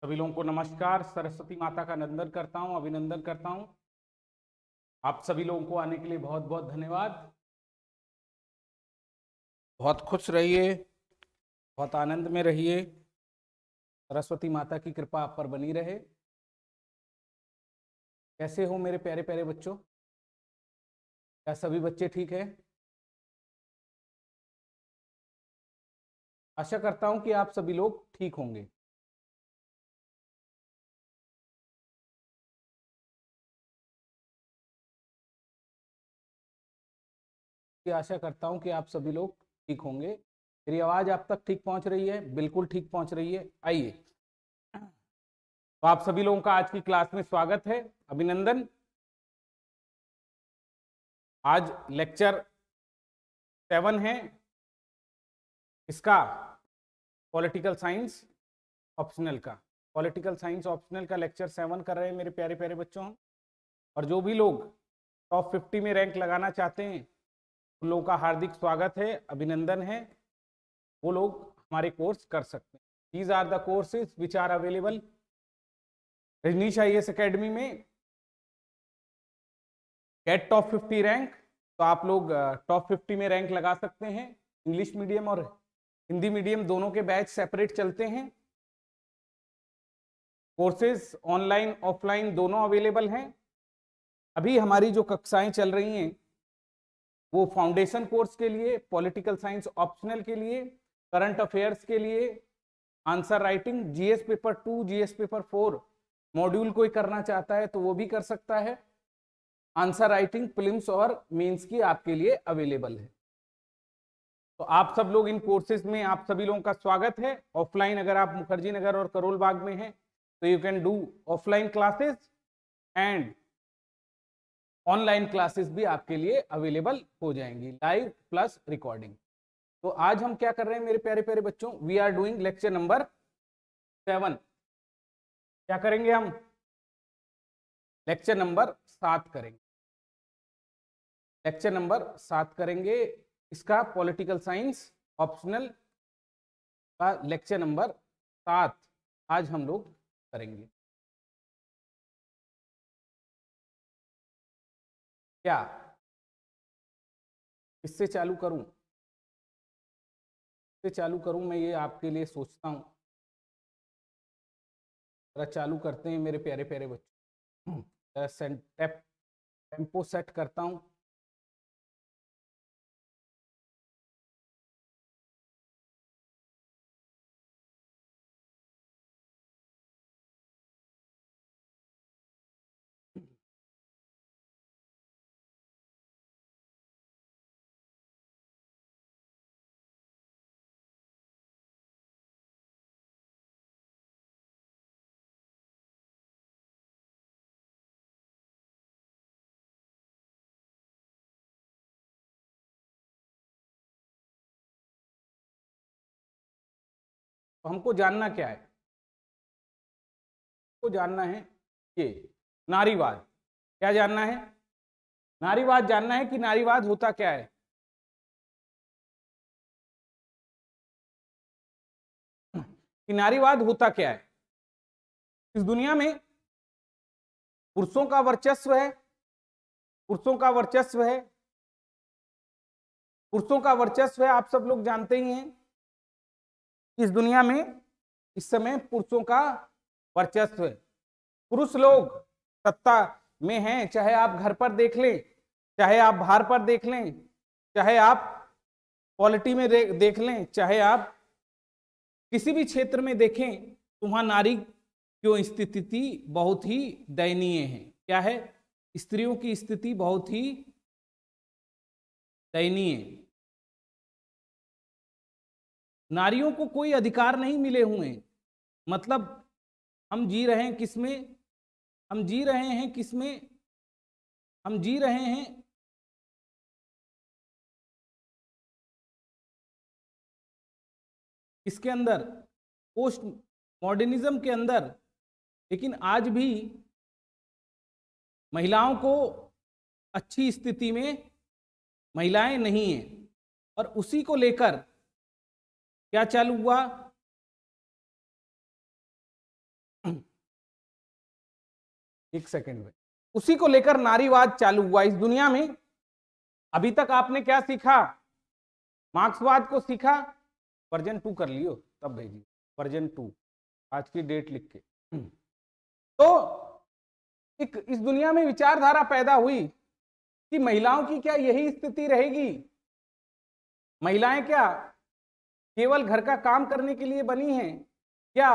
सभी लोगों को नमस्कार। सरस्वती माता का नंदन करता हूं, अभिनंदन करता हूं। आप सभी लोगों को आने के लिए बहुत बहुत धन्यवाद। बहुत खुश रहिए, बहुत आनंद में रहिए। सरस्वती माता की कृपा आप पर बनी रहे। कैसे हो मेरे प्यारे प्यारे बच्चों? क्या सभी बच्चे ठीक हैं? आशा करता हूं कि आप सभी लोग ठीक होंगे। आशा करता हूं कि आप सभी लोग ठीक होंगे। मेरी आवाज आप तक ठीक पहुंच रही है? बिल्कुल ठीक पहुंच रही है। आइए, तो आप सभी लोगों का आज की क्लास में स्वागत है, अभिनंदन। आज लेक्चर 7 है, इसका पॉलिटिकल साइंस ऑप्शनल का। पॉलिटिकल साइंस ऑप्शनल का लेक्चर 7 कर रहे हैं मेरे प्यारे प्यारे बच्चों। और जो भी लोग टॉप 50 में रैंक लगाना चाहते हैं उन लोगों का हार्दिक स्वागत है, अभिनंदन है। वो लोग हमारे कोर्स कर सकते हैं। These are the courses which are available Rajneesh IAS academy में। गेट टॉप 50 रैंक, तो आप लोग टॉप 50 में रैंक लगा सकते हैं। इंग्लिश मीडियम और हिंदी मीडियम दोनों के बैच सेपरेट चलते हैं। कोर्सेज ऑनलाइन ऑफलाइन दोनों अवेलेबल हैं। अभी हमारी जो कक्षाएं चल रही हैं वो फाउंडेशन कोर्स के लिए, पॉलिटिकल साइंस ऑप्शनल के लिए, करंट अफेयर्स के लिए, answer writing, GS paper 2, GS paper 4 module कोई करना चाहता है तो वो भी कर सकता है। आंसर राइटिंग प्रीलिम्स और मेंस की आपके लिए अवेलेबल है। तो आप सब लोग इन कोर्सेज में, आप सभी लोगों का स्वागत है। ऑफलाइन अगर आप मुखर्जी नगर और करोल बाग में हैं तो you can do offline classes and online classes भी आपके लिए अवेलेबल हो जाएंगी, लाइव प्लस रिकॉर्डिंग। तो आज हम क्या कर रहे हैं मेरे प्यारे प्यारे बच्चों? We are doing lecture number 7। क्या करेंगे हम? लेक्चर नंबर 7 करेंगे। लेक्चर नंबर 7 करेंगे। इसका पॉलिटिकल साइंस ऑप्शनल का लेक्चर नंबर 7 आज हम लोग करेंगे। क्या इससे चालू करूं? इससे चालू करूं मैं, ये आपके लिए सोचता हूं। जरा चालू करते हैं मेरे प्यारे प्यारे बच्चों। जरा टेम्पो सेट करता हूं। तो हमको जानना क्या है? को जानना है ये नारीवाद। क्या जानना है? नारीवाद जानना है कि नारीवाद होता क्या है। कि नारीवाद होता क्या है। इस दुनिया में पुरुषों का वर्चस्व है, पुरुषों का वर्चस्व है, पुरुषों का वर्चस्व है। आप सब लोग जानते ही हैं इस दुनिया में इस समय पुरुषों का वर्चस्व है। पुरुष लोग सत्ता में हैं, चाहे आप घर पर देख लें, चाहे आप बाहर पर देख लें, चाहे आप पॉलिटी में देख लें, चाहे आप किसी भी क्षेत्र में देखें, तो वहां नारी की स्थिति बहुत ही दयनीय है। क्या है? स्त्रियों की स्थिति बहुत ही दयनीय है। नारियों को कोई अधिकार नहीं मिले हुए। मतलब हम जी रहे हैं किसमें? हम जी रहे हैं किसमें? हम जी रहे हैं इसके अंदर, पोस्ट मॉडर्निज्म के अंदर। लेकिन आज भी महिलाओं को अच्छी स्थिति में महिलाएं नहीं हैं। और उसी को लेकर क्या चालू हुआ? एक सेकंड में, उसी को लेकर नारीवाद चालू हुआ इस दुनिया में। अभी तक आपने क्या सीखा? मार्क्सवाद को सीखा, वर्जन 2 कर लियो तब भेजिए, वर्जन 2 आज की डेट लिख के। तो एक इस दुनिया में विचारधारा पैदा हुई कि महिलाओं की क्या यही स्थिति रहेगी? महिलाएं क्या केवल घर का काम करने के लिए बनी हैं? क्या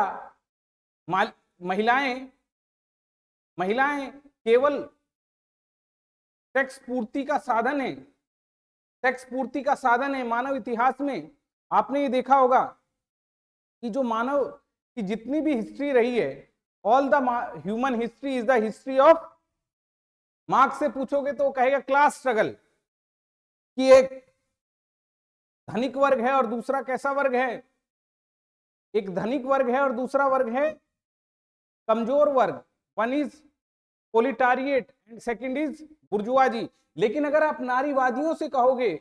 महिलाएं केवल सेक्स पूर्ति का साधन है? सेक्स पूर्ति का साधन है। मानव इतिहास में आपने ये देखा होगा कि जो मानव की जितनी भी हिस्ट्री रही है, all the human history is the history of, marks से पूछोगे तो वो कहेगा क्लास स्ट्रगल, कि एक धनिक वर्ग है और दूसरा कैसा वर्ग है? एक धनिक वर्ग है और दूसरा वर्ग है कमजोर वर्ग। One is proletariat and second is bourgeoisie. लेकिन अगर आप नारीवादियों से कहोगे,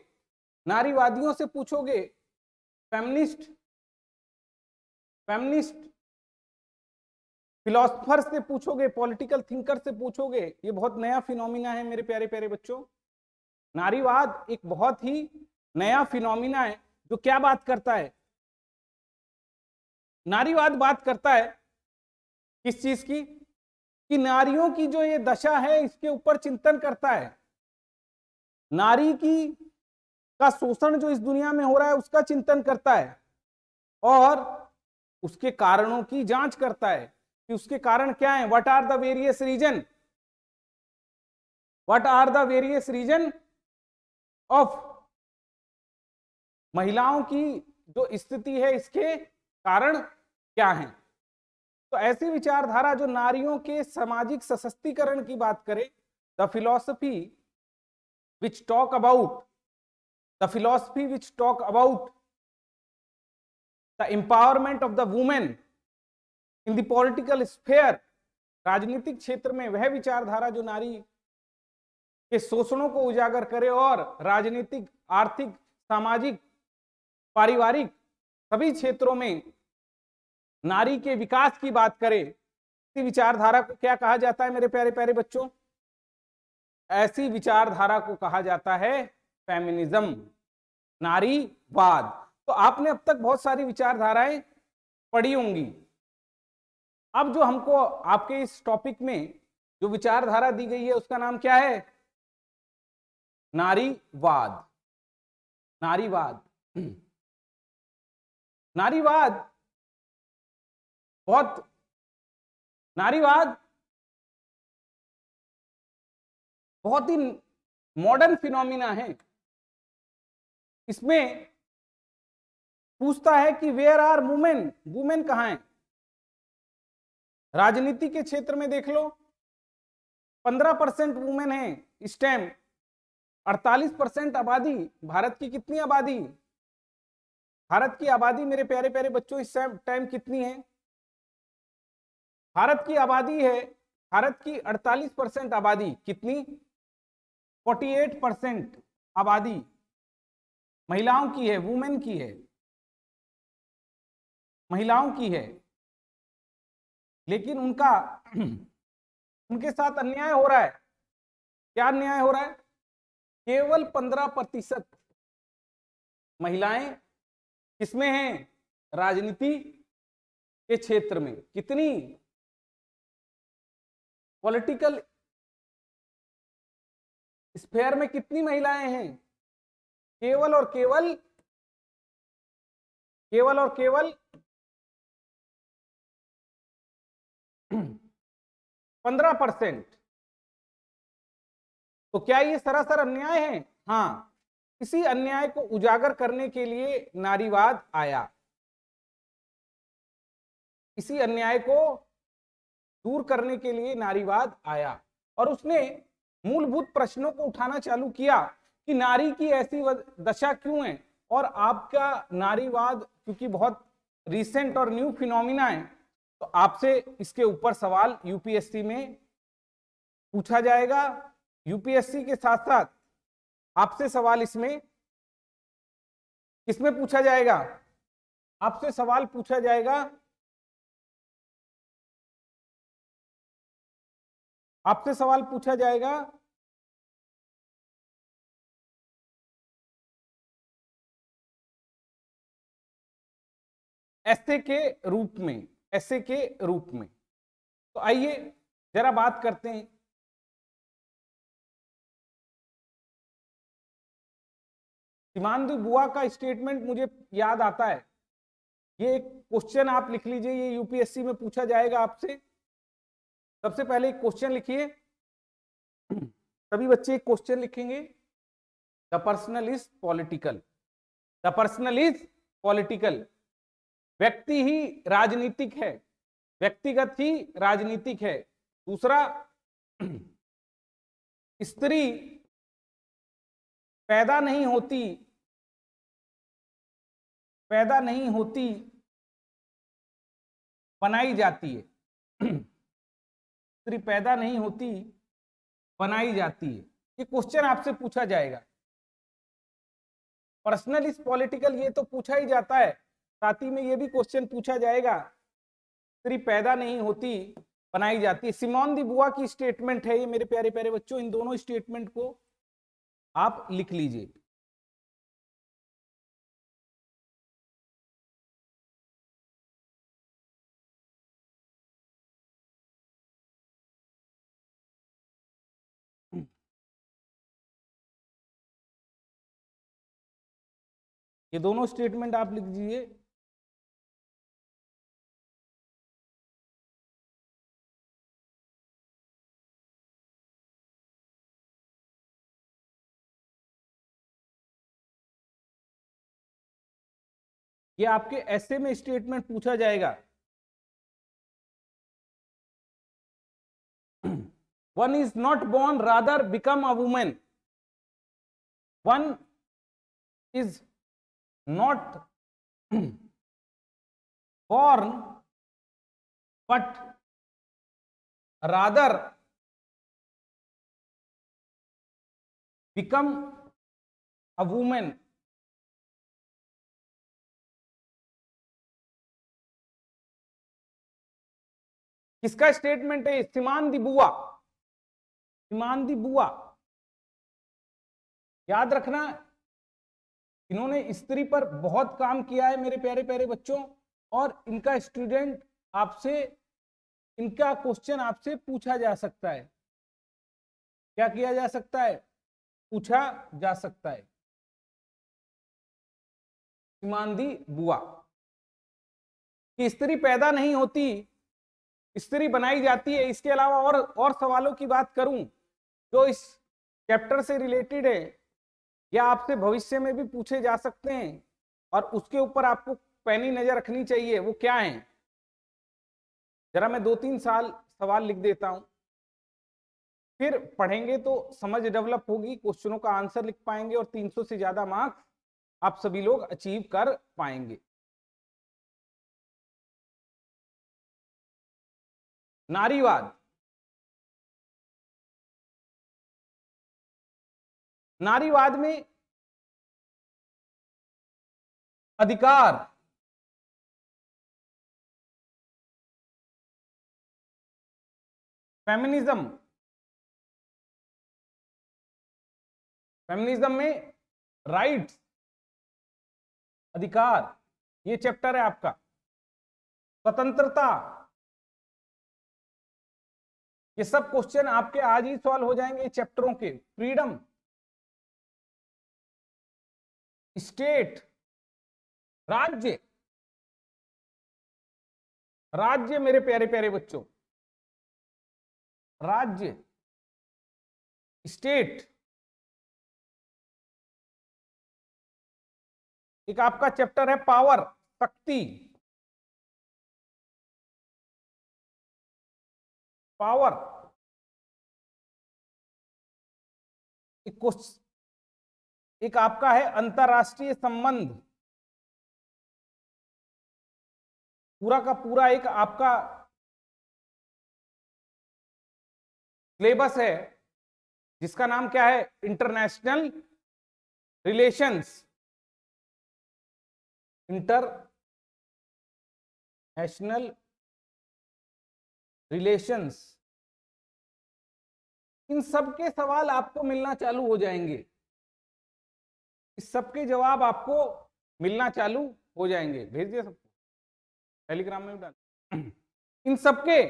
नारीवादियों से पूछोगे, फेमिनिस्ट फिलोसफर से पूछोगे, पॉलिटिकल थिंकर से पूछोगे, ये बहुत नया फिनोमिना है मेरे प्यारे प्यारे बच्चों। नारीवाद एक बहुत ही नया फिनोमिना है जो क्या बात करता है? नारीवाद बात करता है किस चीज की? कि नारियों की जो ये दशा है इसके ऊपर चिंतन करता है। नारी की का शोषण जो इस दुनिया में हो रहा है उसका चिंतन करता है और उसके कारणों की जांच करता है कि उसके कारण क्या है। What are the various reason, what are the various reason of, महिलाओं की जो स्थिति है इसके कारण क्या है। तो ऐसी विचारधारा जो नारियों के सामाजिक सशक्तिकरण की बात करे, the philosophy which talk about the empowerment of the women in the political sphere, राजनीतिक क्षेत्र में वह विचारधारा जो नारी के शोषणों को उजागर करे और राजनीतिक, आर्थिक, सामाजिक, पारिवारिक सभी क्षेत्रों में नारी के विकास की बात करे, इसी विचारधारा को क्या कहा जाता है मेरे प्यारे प्यारे बच्चों? ऐसी विचारधारा को कहा जाता है फेमिनिज्म, नारीवाद। तो आपने अब तक बहुत सारी विचारधाराएं पढ़ी होंगी। अब जो हमको आपके इस टॉपिक में जो विचारधारा दी गई है उसका नाम क्या है? नारीवाद। नारीवाद नारीवाद बहुत ही मॉडर्न फिनोमिना है। इसमें पूछता है कि वेयर आर वुमेन, वुमेन कहां है? राजनीति के क्षेत्र में देख लो, 15% वुमेन है इस टाइम। 48% आबादी, भारत की कितनी आबादी? भारत की आबादी मेरे प्यारे प्यारे बच्चों इस टाइम कितनी है? भारत की आबादी है, भारत की 48% आबादी, कितनी? 48% आबादी महिलाओं की है, वुमेन की है, महिलाओं की है। लेकिन उनके साथ अन्याय हो रहा है। क्या अन्याय हो रहा है? केवल 15% महिलाएं किसमें हैं? राजनीति के क्षेत्र में। कितनी? पॉलिटिकल स्फेयर में कितनी महिलाएं हैं? केवल और केवल 15%। तो क्या ये सरासर अन्याय है? हाँ, इसी अन्याय को उजागर करने के लिए नारीवाद आया। इसी अन्याय को दूर करने के लिए नारीवाद आया और उसने मूलभूत प्रश्नों को उठाना चालू किया कि नारी की ऐसी दशा क्यों है। और आपका नारीवाद क्योंकि बहुत रिसेंट और न्यू फिनोमिना है, तो आपसे इसके ऊपर सवाल यूपीएससी में पूछा जाएगा। यूपीएससी के साथ साथ आपसे सवाल इसमें किसमें पूछा जाएगा? आपसे सवाल पूछा जाएगा आपसे सवाल पूछा जाएगा ऐसे के रूप में, ऐसे के रूप में। तो आइए जरा बात करते हैं। सीमांदु बुआ का स्टेटमेंट मुझे याद आता है। ये एक क्वेश्चन आप लिख लीजिए, ये यूपीएससी में पूछा जाएगा आपसे। सबसे पहले एक क्वेश्चन लिखिए, सभी बच्चे एक क्वेश्चन लिखेंगे। The personal is political, the personal is political. व्यक्ति ही राजनीतिक है, व्यक्तिगत ही राजनीतिक है। दूसरा, स्त्री पैदा नहीं होती, पैदा नहीं होती, बनाई जाती है। स्त्री पैदा नहीं होती, बनाई जाती है। ये क्वेश्चन आपसे पूछा जाएगा। पर्सनल इज पॉलिटिकल, ये तो पूछा ही जाता है, साथ ही में ये भी क्वेश्चन पूछा जाएगा, स्त्री पैदा नहीं होती, बनाई जाती है। सिमोन दी बुआ की स्टेटमेंट है ये मेरे प्यारे प्यारे बच्चों। इन दोनों स्टेटमेंट को आप लिख लीजिए। ये दोनों स्टेटमेंट आप लिख दीजिए। ये आपके ऐसे में स्टेटमेंट पूछा जाएगा। One is not born, rather become a woman. One is not born, but rather become a woman. किसका स्टेटमेंट है? सिमान दी बुआ, सिमान दी बुआ। याद रखना, इन्होंने स्त्री पर बहुत काम किया है मेरे प्यारे प्यारे बच्चों, और इनका स्टूडेंट आपसे, इनका क्वेश्चन आपसे पूछा जा सकता है। क्या किया जा सकता है? पूछा जा सकता है। सिमान दी बुआ कि स्त्री पैदा नहीं होती, स्त्री बनाई जाती है। इसके अलावा और सवालों की बात करूं जो इस चैप्टर से रिलेटेड है या आपसे भविष्य में भी पूछे जा सकते हैं, और उसके ऊपर आपको पैनी नजर रखनी चाहिए, वो क्या है? जरा मैं 2-3 साल सवाल लिख देता हूं, फिर पढ़ेंगे तो समझ डेवलप होगी, क्वेश्चनों का आंसर लिख पाएंगे और 300 से ज्यादा मार्क्स आप सभी लोग अचीव कर पाएंगे। नारीवाद, नारीवाद में अधिकार, फेमिनिज्म, फेमिनिज्म में राइट्स, अधिकार, ये चैप्टर है आपका। स्वतंत्रता, ये सब क्वेश्चन आपके आज ही सॉल्व हो जाएंगे चैप्टरों के। फ्रीडम, स्टेट, राज्य, राज्य मेरे प्यारे प्यारे बच्चों, राज्य, स्टेट। एक आपका चैप्टर है पावर, शक्ति, पावर। एक आपका है अंतरराष्ट्रीय संबंध, पूरा का पूरा एक आपका सिलेबस है जिसका नाम क्या है? International relations, international relations. इन सबके सवाल आपको मिलना चालू हो जाएंगे, इस सबके जवाब आपको मिलना चालू हो जाएंगे। भेज दिया सबको टेलीग्राम में डाल। इन सबके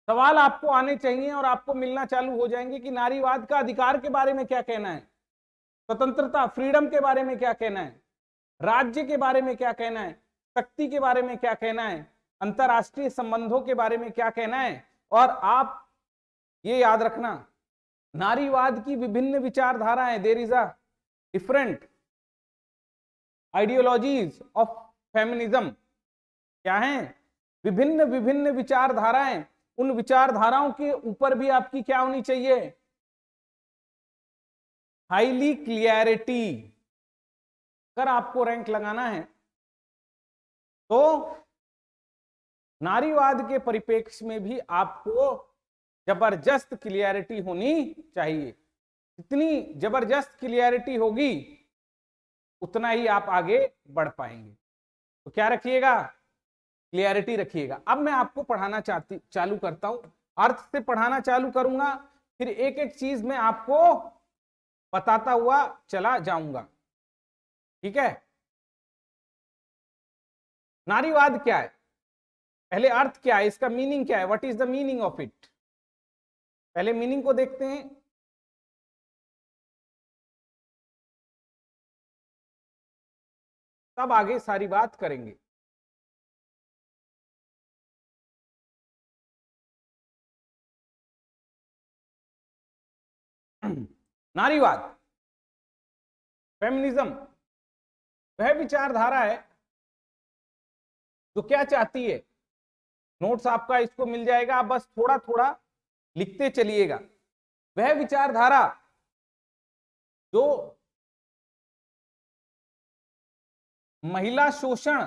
सवाल आपको आने चाहिए और आपको मिलना चालू हो जाएंगे कि नारीवाद का अधिकार के बारे में क्या कहना है, स्वतंत्रता फ्रीडम के बारे में क्या कहना है, राज्य के बारे में क्या कहना है, शक्ति के बारे में क्या कहना है, अंतरराष्ट्रीय संबंधों के बारे में क्या कहना है। और आप ये याद रखना, नारीवाद की विभिन्न विचारधाराएं, there is a different ideologies of feminism, क्या है, विभिन्न विभिन्न विचारधाराएं। उन विचारधाराओं के ऊपर भी आपकी क्या होनी चाहिए, हाईली क्लियरिटी। अगर आपको रैंक लगाना है तो नारीवाद के परिप्रेक्ष्य में भी आपको जबरदस्त क्लियरिटी होनी चाहिए। जितनी जबरदस्त क्लियरिटी होगी उतना ही आप आगे बढ़ पाएंगे। तो क्या रखिएगा, क्लियरिटी रखिएगा। अब मैं आपको पढ़ाना चालू करता हूं, अर्थ से पढ़ाना चालू करूंगा, फिर एक एक चीज मैं आपको बताता हुआ चला जाऊंगा, ठीक है। नारीवाद क्या है, पहले अर्थ क्या है, इसका मीनिंग क्या है, what is the meaning of it. पहले मीनिंग को देखते हैं। तब आगे सारी बात करेंगे। नारीवाद, फेमिनिज्म वह विचारधारा है जो क्या चाहती है, नोट्स आपका इसको मिल जाएगा, आप बस थोड़ा थोड़ा लिखते चलिएगा। वह विचारधारा जो महिला शोषण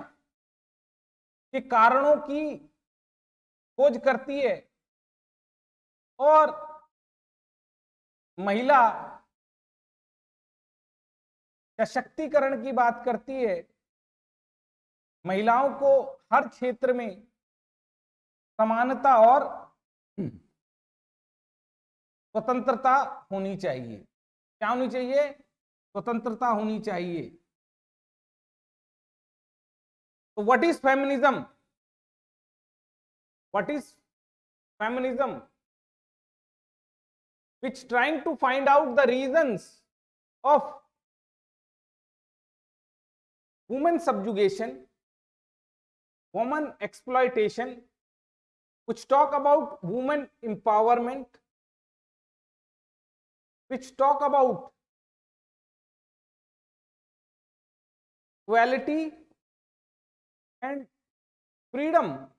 के कारणों की खोज करती है और महिला सशक्तिकरण की बात करती है, महिलाओं को हर क्षेत्र में समानता और स्वतंत्रता होनी चाहिए। क्या होनी चाहिए, स्वतंत्रता होनी चाहिए। तो what is feminism, what is feminism, which trying to find out the reasons of women subjugation, woman exploitation, which talk about women empowerment, which talk about equality and freedom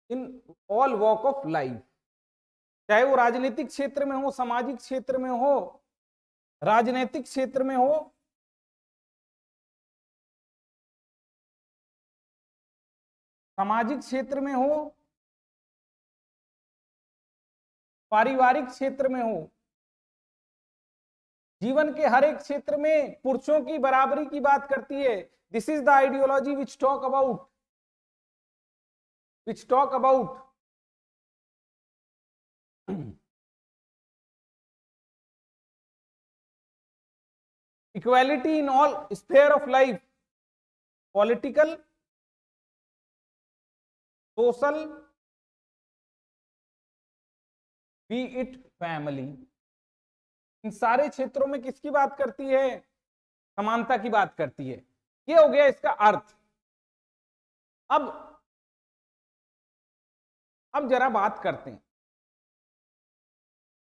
in all walk of life, चाहे वो राजनीतिक क्षेत्र में हो, सामाजिक क्षेत्र में हो, राजनीतिक क्षेत्र में हो, सामाजिक क्षेत्र में हो, पारिवारिक क्षेत्र में हो, जीवन के हर एक क्षेत्र में पुरुषों की बराबरी की बात करती है। This is the ideology which talk about equality in all sphere of life, political, social, be it family। इन सारे क्षेत्रों में किसकी बात करती है, समानता की बात करती है। ये हो गया इसका अर्थ। अब जरा बात करते हैं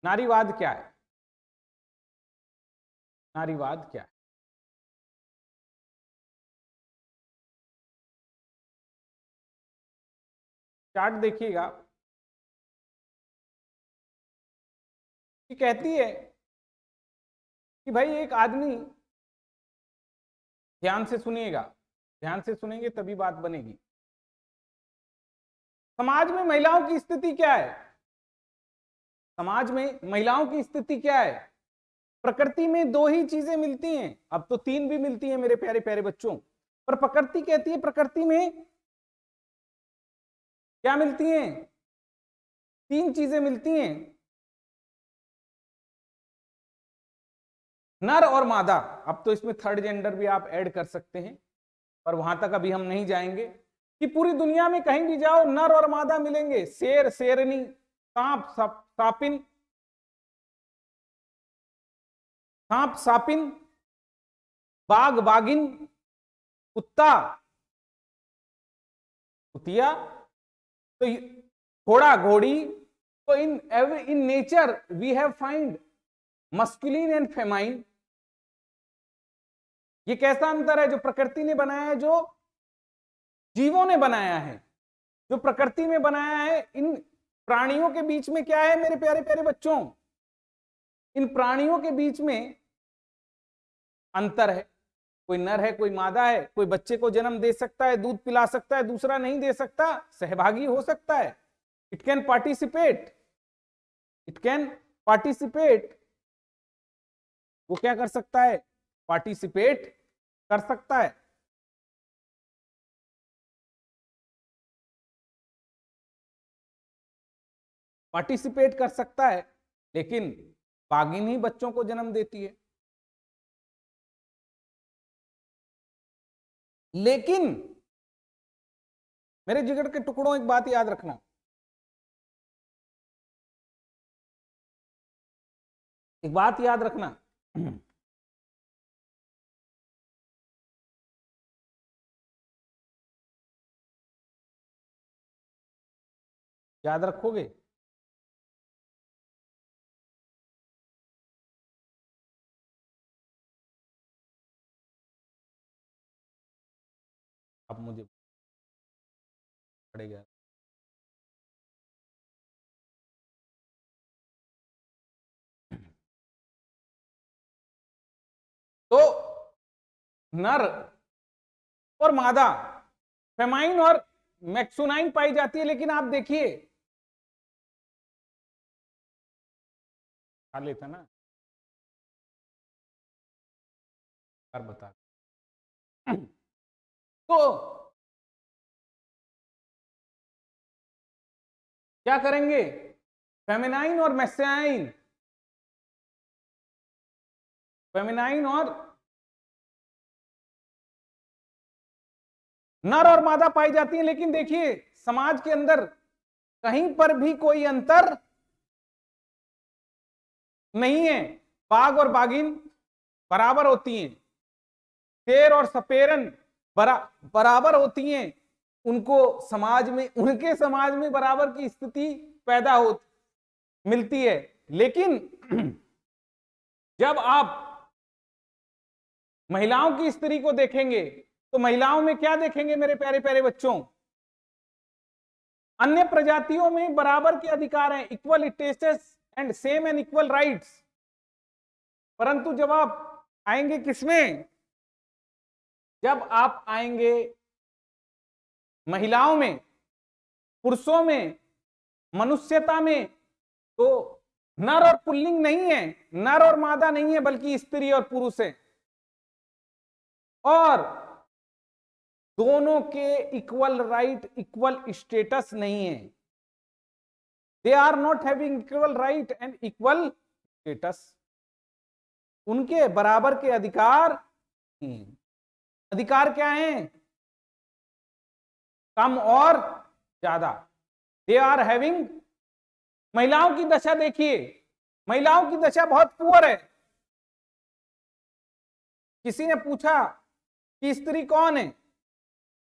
नारीवाद क्या है। नारीवाद क्या है, चार्ट देखिएगा कि कहती है कि भाई एक आदमी, ध्यान से सुनिएगा, ध्यान से सुनेंगे तभी बात बनेगी। समाज में महिलाओं की स्थिति क्या है, समाज में महिलाओं की स्थिति क्या है। प्रकृति में दो ही चीजें मिलती हैं, अब तो तीन भी मिलती हैं मेरे प्यारे प्यारे बच्चों, पर प्रकृति कहती है प्रकृति में क्या मिलती हैं, 3 चीजें मिलती हैं, नर और मादा। अब तो इसमें थर्ड जेंडर भी आप ऐड कर सकते हैं, पर वहां तक अभी हम नहीं जाएंगे। कि पूरी दुनिया में कहीं भी जाओ नर और मादा मिलेंगे, शेर शेरनी, सांप सापिन, सांप सापिन, बाघ बागिन, कुत्ता कुतिया, तो घोड़ा घोड़ी। तो in nature we have find masculine and feminine. ये कैसा अंतर है जो प्रकृति ने बनाया है, जो जीवों ने बनाया है, जो प्रकृति में बनाया है। इन प्राणियों के बीच में क्या है मेरे प्यारे प्यारे बच्चों, इन प्राणियों के बीच में अंतर है। कोई नर है, कोई मादा है, कोई बच्चे को जन्म दे सकता है, दूध पिला सकता है, दूसरा नहीं दे सकता, सहभागी हो सकता है। It can participate, it can participate. वो क्या कर सकता है, पार्टिसिपेट कर सकता है। पार्टिसिपेट कर सकता है, लेकिन बाघिन ही बच्चों को जन्म देती है। लेकिन मेरे जिगर के टुकड़ों, एक बात याद रखना, एक बात याद रखना, याद रखोगे? अब मुझे पड़ेगा। तो नर और मादा, फेमाइन और मैक्सुनाइन पाई जाती है। लेकिन आप देखिए, खा लेता ना, यार बता। तो क्या करेंगे, फेमिनाइन और मैस्कुलाइन, फेमिनाइन और नर और मादा पाई जाती है। लेकिन देखिए समाज के अंदर कहीं पर भी कोई अंतर नहीं है। बाघ और बाघिन बराबर होती हैं, शेर और सपेरन बराबर होती हैं। उनको समाज में, उनके समाज में बराबर की स्थिति पैदा हो मिलती है। लेकिन जब आप महिलाओं की स्त्री को देखेंगे तो महिलाओं में क्या देखेंगे मेरे प्यारे प्यारे बच्चों, अन्य प्रजातियों में बराबर के अधिकार हैं, equal status and same and equal rights. परंतु जब आप आएंगे किसमें, जब आप आएंगे महिलाओं में, पुरुषों में, मनुष्यता में, तो नर और पुल्लिंग नहीं है, नर और मादा नहीं है, बल्कि स्त्री और पुरुष है। और दोनों के इक्वल राइट, इक्वल स्टेटस नहीं है। They are not having equal right and equal status. उनके बराबर के अधिकार, अधिकार क्या है, कम और ज्यादा। दे आर हैविंग, महिलाओं की दशा देखिए, महिलाओं की दशा बहुत पुअर है। किसी ने पूछा कि स्त्री कौन है,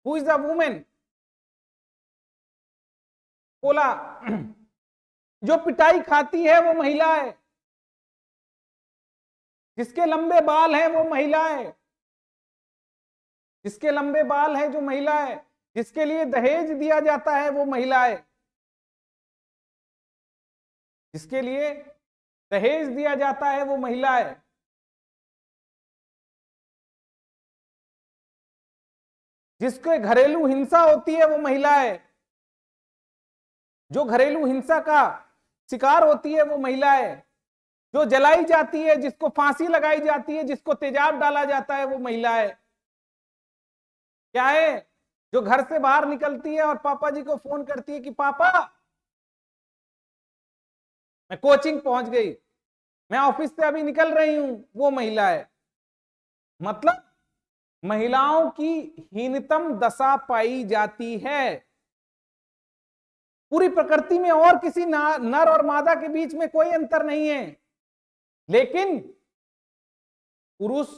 हु इज द वुमेन, बोला जो पिटाई खाती है वो महिला है, जिसके लंबे बाल हैं वो महिला है, जिसके लंबे बाल हैं जो महिला है, जिसके लिए दहेज दिया जाता है वो महिला है, जिसके लिए दहेज दिया जाता है वो महिला है। जिसके घरेलू हिंसा होती है वो महिला है, जो घरेलू हिंसा का शिकार होती है वो महिला है, जो जलाई जाती है, जिसको फांसी लगाई जाती है, जिसको तेजाब डाला जाता है वो महिला है। क्या है, जो घर से बाहर निकलती है और पापा जी को फोन करती है कि पापा मैं कोचिंग पहुंच गई, मैं ऑफिस से अभी निकल रही हूं, वो महिला है। मतलब महिलाओं की हीनतम दशा पाई जाती है पूरी प्रकृति में, और किसी नर और मादा के बीच में कोई अंतर नहीं है, लेकिन पुरुष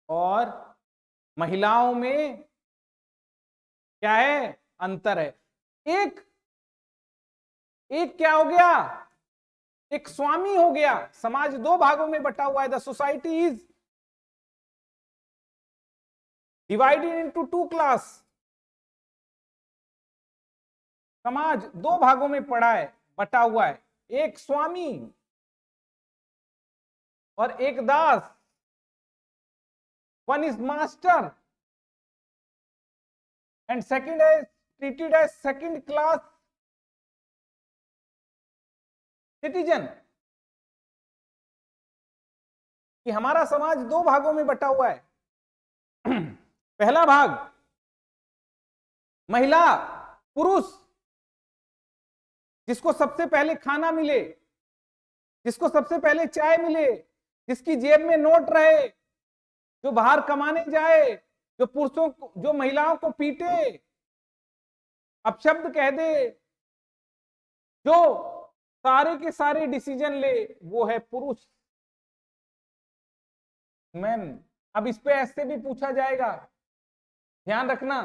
और महिलाओं में क्या है, अंतर है। एक एक क्या हो गया, एक स्वामी हो गया। समाज दो भागों में बटा हुआ है। The society is divided into two class. समाज दो भागों में पड़ा है, बटा हुआ है, एक स्वामी और एक दास। One is master and second is treated as second class citizen. कि हमारा समाज दो भागों में बटा हुआ है। पहला भाग महिला, पुरुष, जिसको सबसे पहले खाना मिले, जिसको सबसे पहले चाय मिले, जिसकी जेब में नोट रहे, जो बाहर कमाने जाए, जो पुरुषों को, जो महिलाओं को पीटे, अपशब्द कह दे, जो सारे के सारे डिसीजन ले, वो है पुरुष, मैन। अब इस पे ऐसे भी पूछा जाएगा, ध्यान रखना।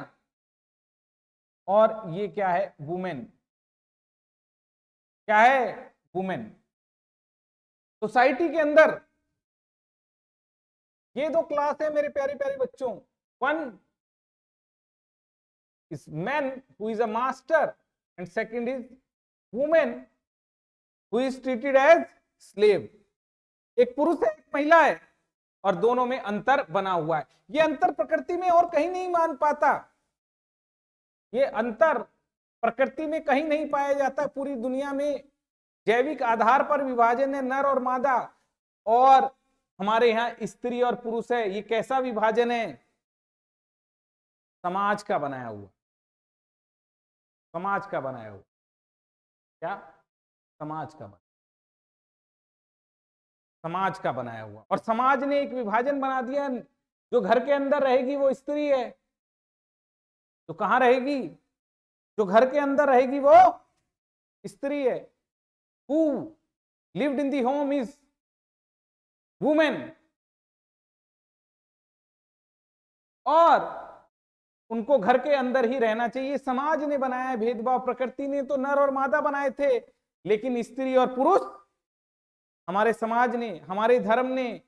और ये क्या है, वुमेन। क्या है, वुमेन। सोसाइटी के अंदर ये दो क्लास है मेरे प्यारे प्यारे बच्चों। One is man who is a master and second is women who is treated as slave. एक पुरुष है, एक महिला है, और दोनों में अंतर बना हुआ है। ये अंतर प्रकृति में और कहीं नहीं मान पाता। ये अंतर प्रकृति में कहीं नहीं पाया जाता। पूरी दुनिया में जैविक आधार पर विभाजन है, नर और मादा, और हमारे यहाँ स्त्री और पुरुष है। ये कैसा विभाजन है, समाज का बनाया हुआ। समाज का बनाया हुआ। क्या, समाज का बनाया, समाज का बनाया हुआ। और समाज ने एक विभाजन बना दिया। जो घर के अंदर रहेगी वो स्त्री है, तो कहां रहेगी, जो घर के अंदर रहेगी वो स्त्री है। Who lived in the home is women. और उनको घर के अंदर ही रहना चाहिए। समाज ने बनाया है भेदभाव। प्रकृति ने तो नर और मादा बनाए थे, लेकिन स्त्री और पुरुष हमारे समाज ने, हमारे धर्म ने,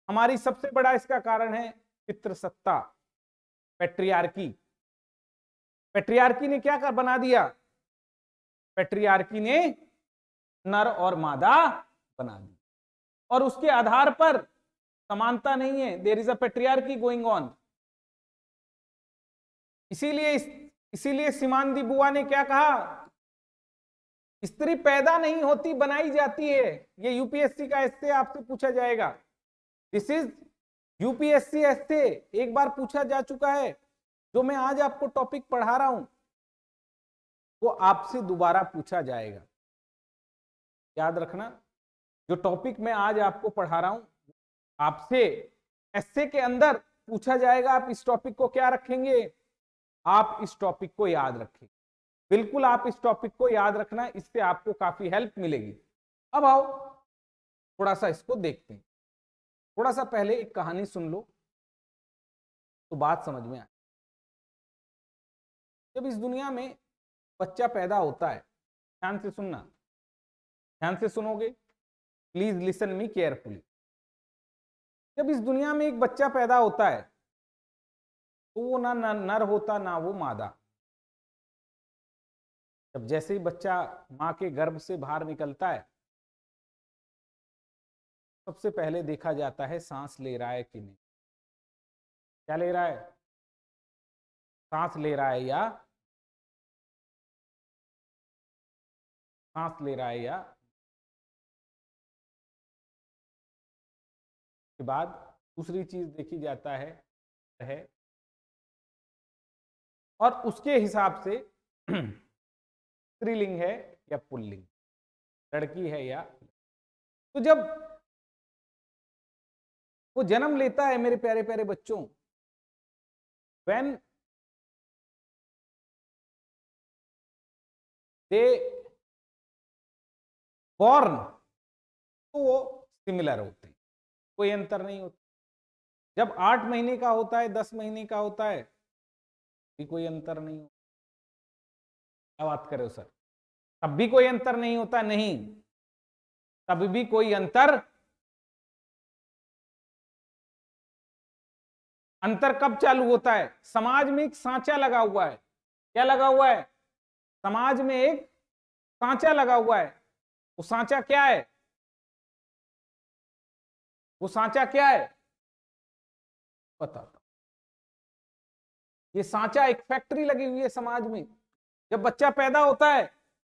हमारी सबसे बड़ा इसका कारण है पितृसत्ता, पैट्रियार्की। पैट्रियार्की ने क्या कर बना दिया, पैट्रियार्की ने नर और मादा बना दी, और उसके आधार पर समानता नहीं है। There is a patriarchy going on. इसीलिए सीमांदी बुआ ने क्या कहा, स्त्री पैदा नहीं होती, बनाई जाती है। ये यूपीएससी का एस्से आपसे पूछा जाएगा। दिस इज यूपीएससी एस्से, एक बार पूछा जा चुका है। जो मैं आज आपको टॉपिक पढ़ा रहा हूं वो आपसे दोबारा पूछा जाएगा, याद रखना। जो टॉपिक मैं आज आपको पढ़ा रहा हूं आपसे एस्से के अंदर पूछा जाएगा। आप इस टॉपिक को क्या रखेंगे, आप इस टॉपिक को याद रखेंगे। बिल्कुल आप इस टॉपिक को याद रखना, इससे आपको काफी हेल्प मिलेगी। अब आओ थोड़ा सा इसको देखते हैं। थोड़ा सा पहले एक कहानी सुन लो तो बात समझ में आए। जब इस दुनिया में बच्चा पैदा होता है, ध्यान से सुनना, ध्यान से सुनोगे, प्लीज लिसन मी केयरफुली। जब इस दुनिया में एक बच्चा पैदा होता है तो वो ना नर होता ना वो मादा। जब जैसे ही बच्चा मां के गर्भ से बाहर निकलता है, सबसे पहले देखा जाता है सांस ले रहा है कि नहीं। क्या ले रहा है, सांस ले रहा है या सांस ले रहा है या। के बाद दूसरी चीज देखी जाता है और उसके हिसाब से स्त्रीलिंग है या पुल्लिंग। लड़की है या, तो जब वो जन्म लेता है मेरे प्यारे प्यारे बच्चों, व्हेन दे बॉर्न, तो वो सिमिलर होते हैं, कोई अंतर नहीं होता। जब 8 महीने का होता है, 10 महीने का होता है, भी कोई अंतर नहीं होता। क्या बात कर रहे हो सर, तब भी कोई अंतर नहीं होता? नहीं, तब भी कोई अंतर। अंतर कब चालू होता है? समाज में एक सांचा लगा हुआ है। क्या लगा हुआ है? समाज में एक सांचा लगा हुआ है। वो सांचा क्या है? वो सांचा क्या है बताता। ये सांचा, एक फैक्ट्री लगी हुई है समाज में। जब बच्चा पैदा होता है,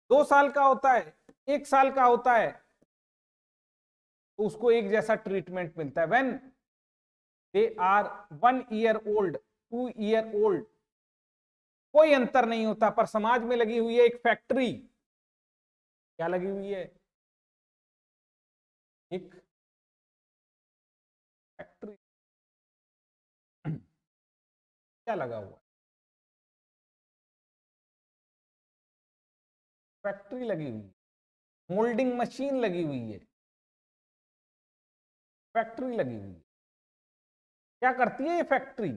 2 साल का होता है, 1 साल का होता है, तो उसको एक जैसा ट्रीटमेंट मिलता है। When they are 1 year old, 2 year old, कोई अंतर नहीं होता। पर समाज में लगी हुई है एक फैक्ट्री। क्या लगी हुई है? एक फैक्ट्री। क्या लगा हुआ है? फैक्ट्री लगी हुई है, मोल्डिंग मशीन लगी हुई है, फैक्ट्री लगी हुई है। क्या करती है ये फैक्ट्री?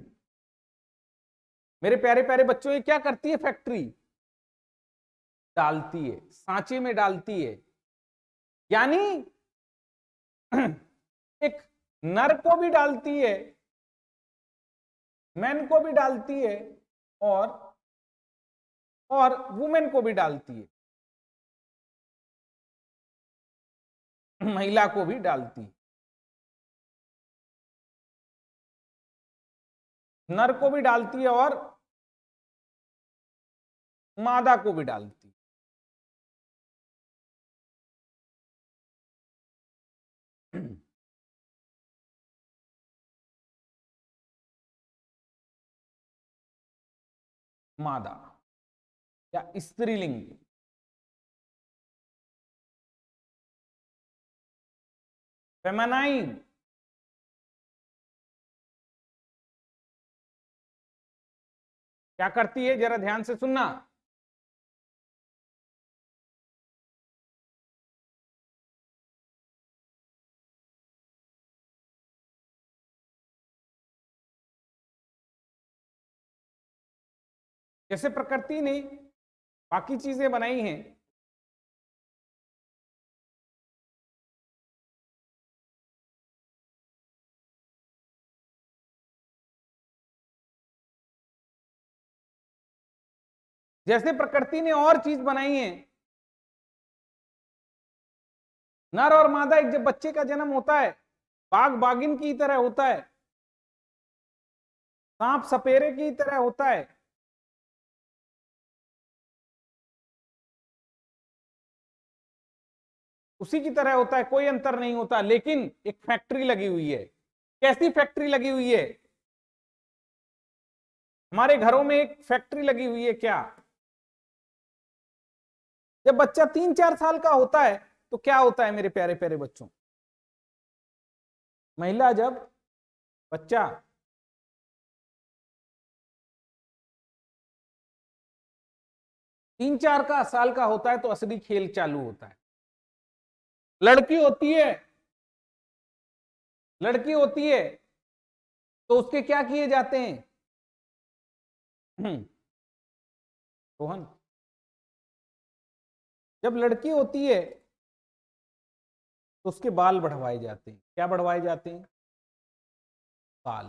मेरे प्यारे प्यारे बच्चों, ये क्या करती है फैक्ट्री? डालती है, सांचे में डालती है। यानी एक नर को भी डालती है, मैन को भी डालती है, और वुमेन को भी डालती है, महिला को भी डालती है। नर को भी डालती है और मादा को भी डालती है। मादा या स्त्रीलिंग। फेमानाइन। क्या करती है, जरा ध्यान से सुनना। जैसे प्रकृति ने बाकी चीजें बनाई हैं, जैसे प्रकृति ने और चीज बनाई है, नर और मादा एक जब बच्चे का जन्म होता है, बाघ बागिन की तरह होता है, सांप सपेरे की तरह होता है। उसी की तरह होता है, कोई अंतर नहीं होता। लेकिन एक फैक्ट्री लगी हुई है। कैसी फैक्ट्री लगी हुई है? हमारे घरों में एक फैक्ट्री लगी हुई है। क्या? जब बच्चा 3-4 साल का होता है, तो क्या होता है मेरे प्यारे प्यारे बच्चों? महिला जब बच्चा 3-4 का साल का होता है, तो असली खेल चालू होता है। लड़की होती है, लड़की होती है, तो उसके क्या किए जाते हैं? रोहन, जब लड़की होती है, तो उसके बाल बढ़वाए जाते हैं। क्या बढ़वाए जाते हैं? बाल।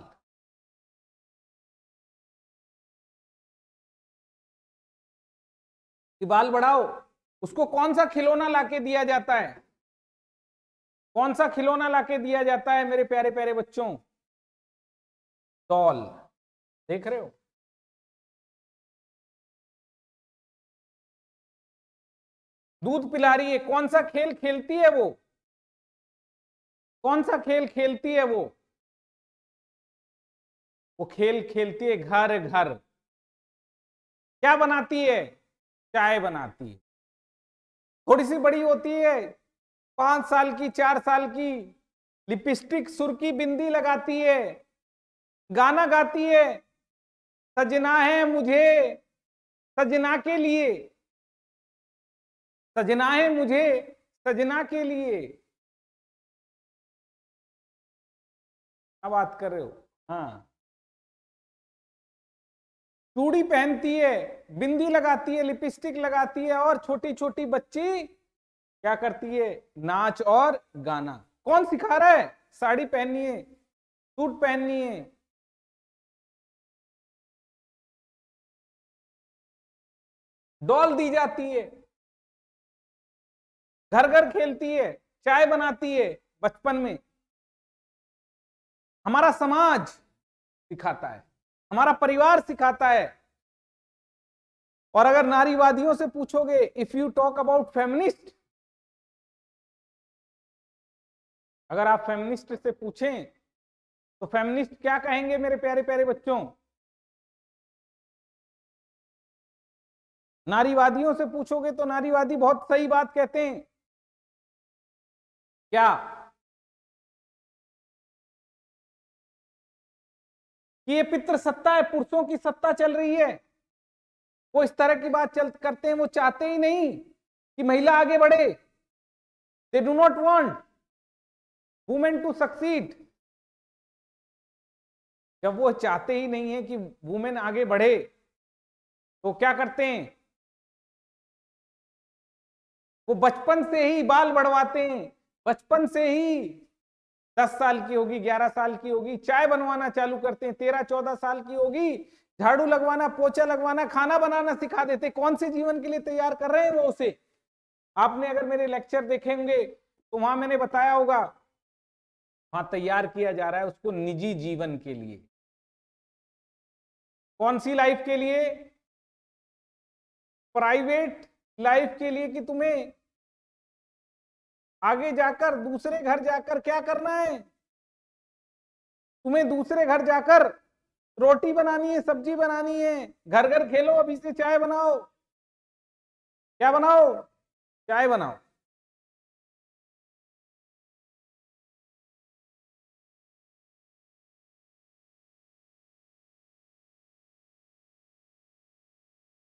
कि बाल बढ़ाओ। उसको कौन सा खिलौना लाके दिया जाता है? कौन सा खिलौना लाके दिया जाता है मेरे प्यारे प्यारे बच्चों? डॉल। देख रहे हो? दूध पिला रही है। कौन सा खेल खेलती है वो? कौन सा खेल खेलती है वो? वो खेल खेलती है घर घर। क्या बनाती है? चाय बनाती है। थोड़ी सी बड़ी होती है, 5 साल की, 4 साल की, लिपस्टिक, सुर्खी, बिंदी लगाती है, गाना गाती है, सजना है मुझे सजना के लिए, सजना है मुझे सजना के लिए। क्या बात कर रहे हो? हाँ, चूड़ी पहनती है, बिंदी लगाती है, लिपस्टिक लगाती है, और छोटी छोटी बच्ची क्या करती है? नाच और गाना। कौन सिखा रहा है? साड़ी पहननी है, सूट पहननी है, डॉल दी जाती है, घर घर खेलती है, चाय बनाती है बचपन में। हमारा समाज सिखाता है, हमारा परिवार सिखाता है। और अगर नारीवादियों से पूछोगे, if you talk about feminist, अगर आप फेमिनिस्ट से पूछें तो फेमिनिस्ट क्या कहेंगे मेरे प्यारे प्यारे बच्चों? नारीवादियों से पूछोगे तो नारीवादी बहुत सही बात कहते हैं। क्या? कि ये पितृ सत्ता है, पुरुषों की सत्ता चल रही है। वो इस तरह की बात करते हैं, वो चाहते ही नहीं कि महिला आगे बढ़े। They do not want women to succeed. जब वो चाहते ही नहीं है कि वुमेन आगे बढ़े, तो क्या करते हैं? वो बचपन से ही बाल बढ़वाते हैं, बचपन से ही 10 साल की होगी, 11 साल की होगी, चाय बनवाना चालू करते हैं, 13-14 साल की होगी, झाड़ू लगवाना, पोछा लगवाना, खाना बनाना सिखा देते। कौन से जीवन के लिए तैयार कर रहे हैं वो उसे? आपने अगर मेरे लेक्चर देखे होंगे तो वहां मैंने बताया होगा, वहां तैयार किया जा रहा है उसको निजी जीवन के लिए। कौन सी लाइफ के लिए? प्राइवेट लाइफ के लिए, कि तुम्हें आगे जाकर दूसरे घर जाकर क्या करना है? तुम्हें दूसरे घर जाकर रोटी बनानी है, सब्जी बनानी है, घर घर खेलो, अभी से चाय बनाओ। क्या बनाओ? चाय बनाओ।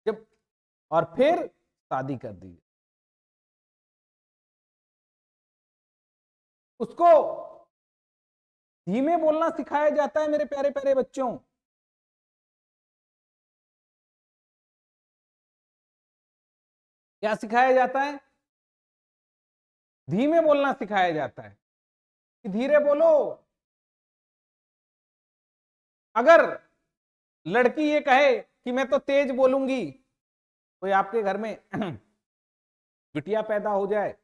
जब और फिर शादी कर दी। उसको धीमे बोलना सिखाया जाता है मेरे प्यारे प्यारे बच्चों। क्या सिखाया जाता है? धीमे बोलना सिखाया जाता है कि धीरे बोलो। अगर लड़की ये कहे कि मैं तो तेज बोलूंगी, कोई आपके घर में बिटिया पैदा हो जाए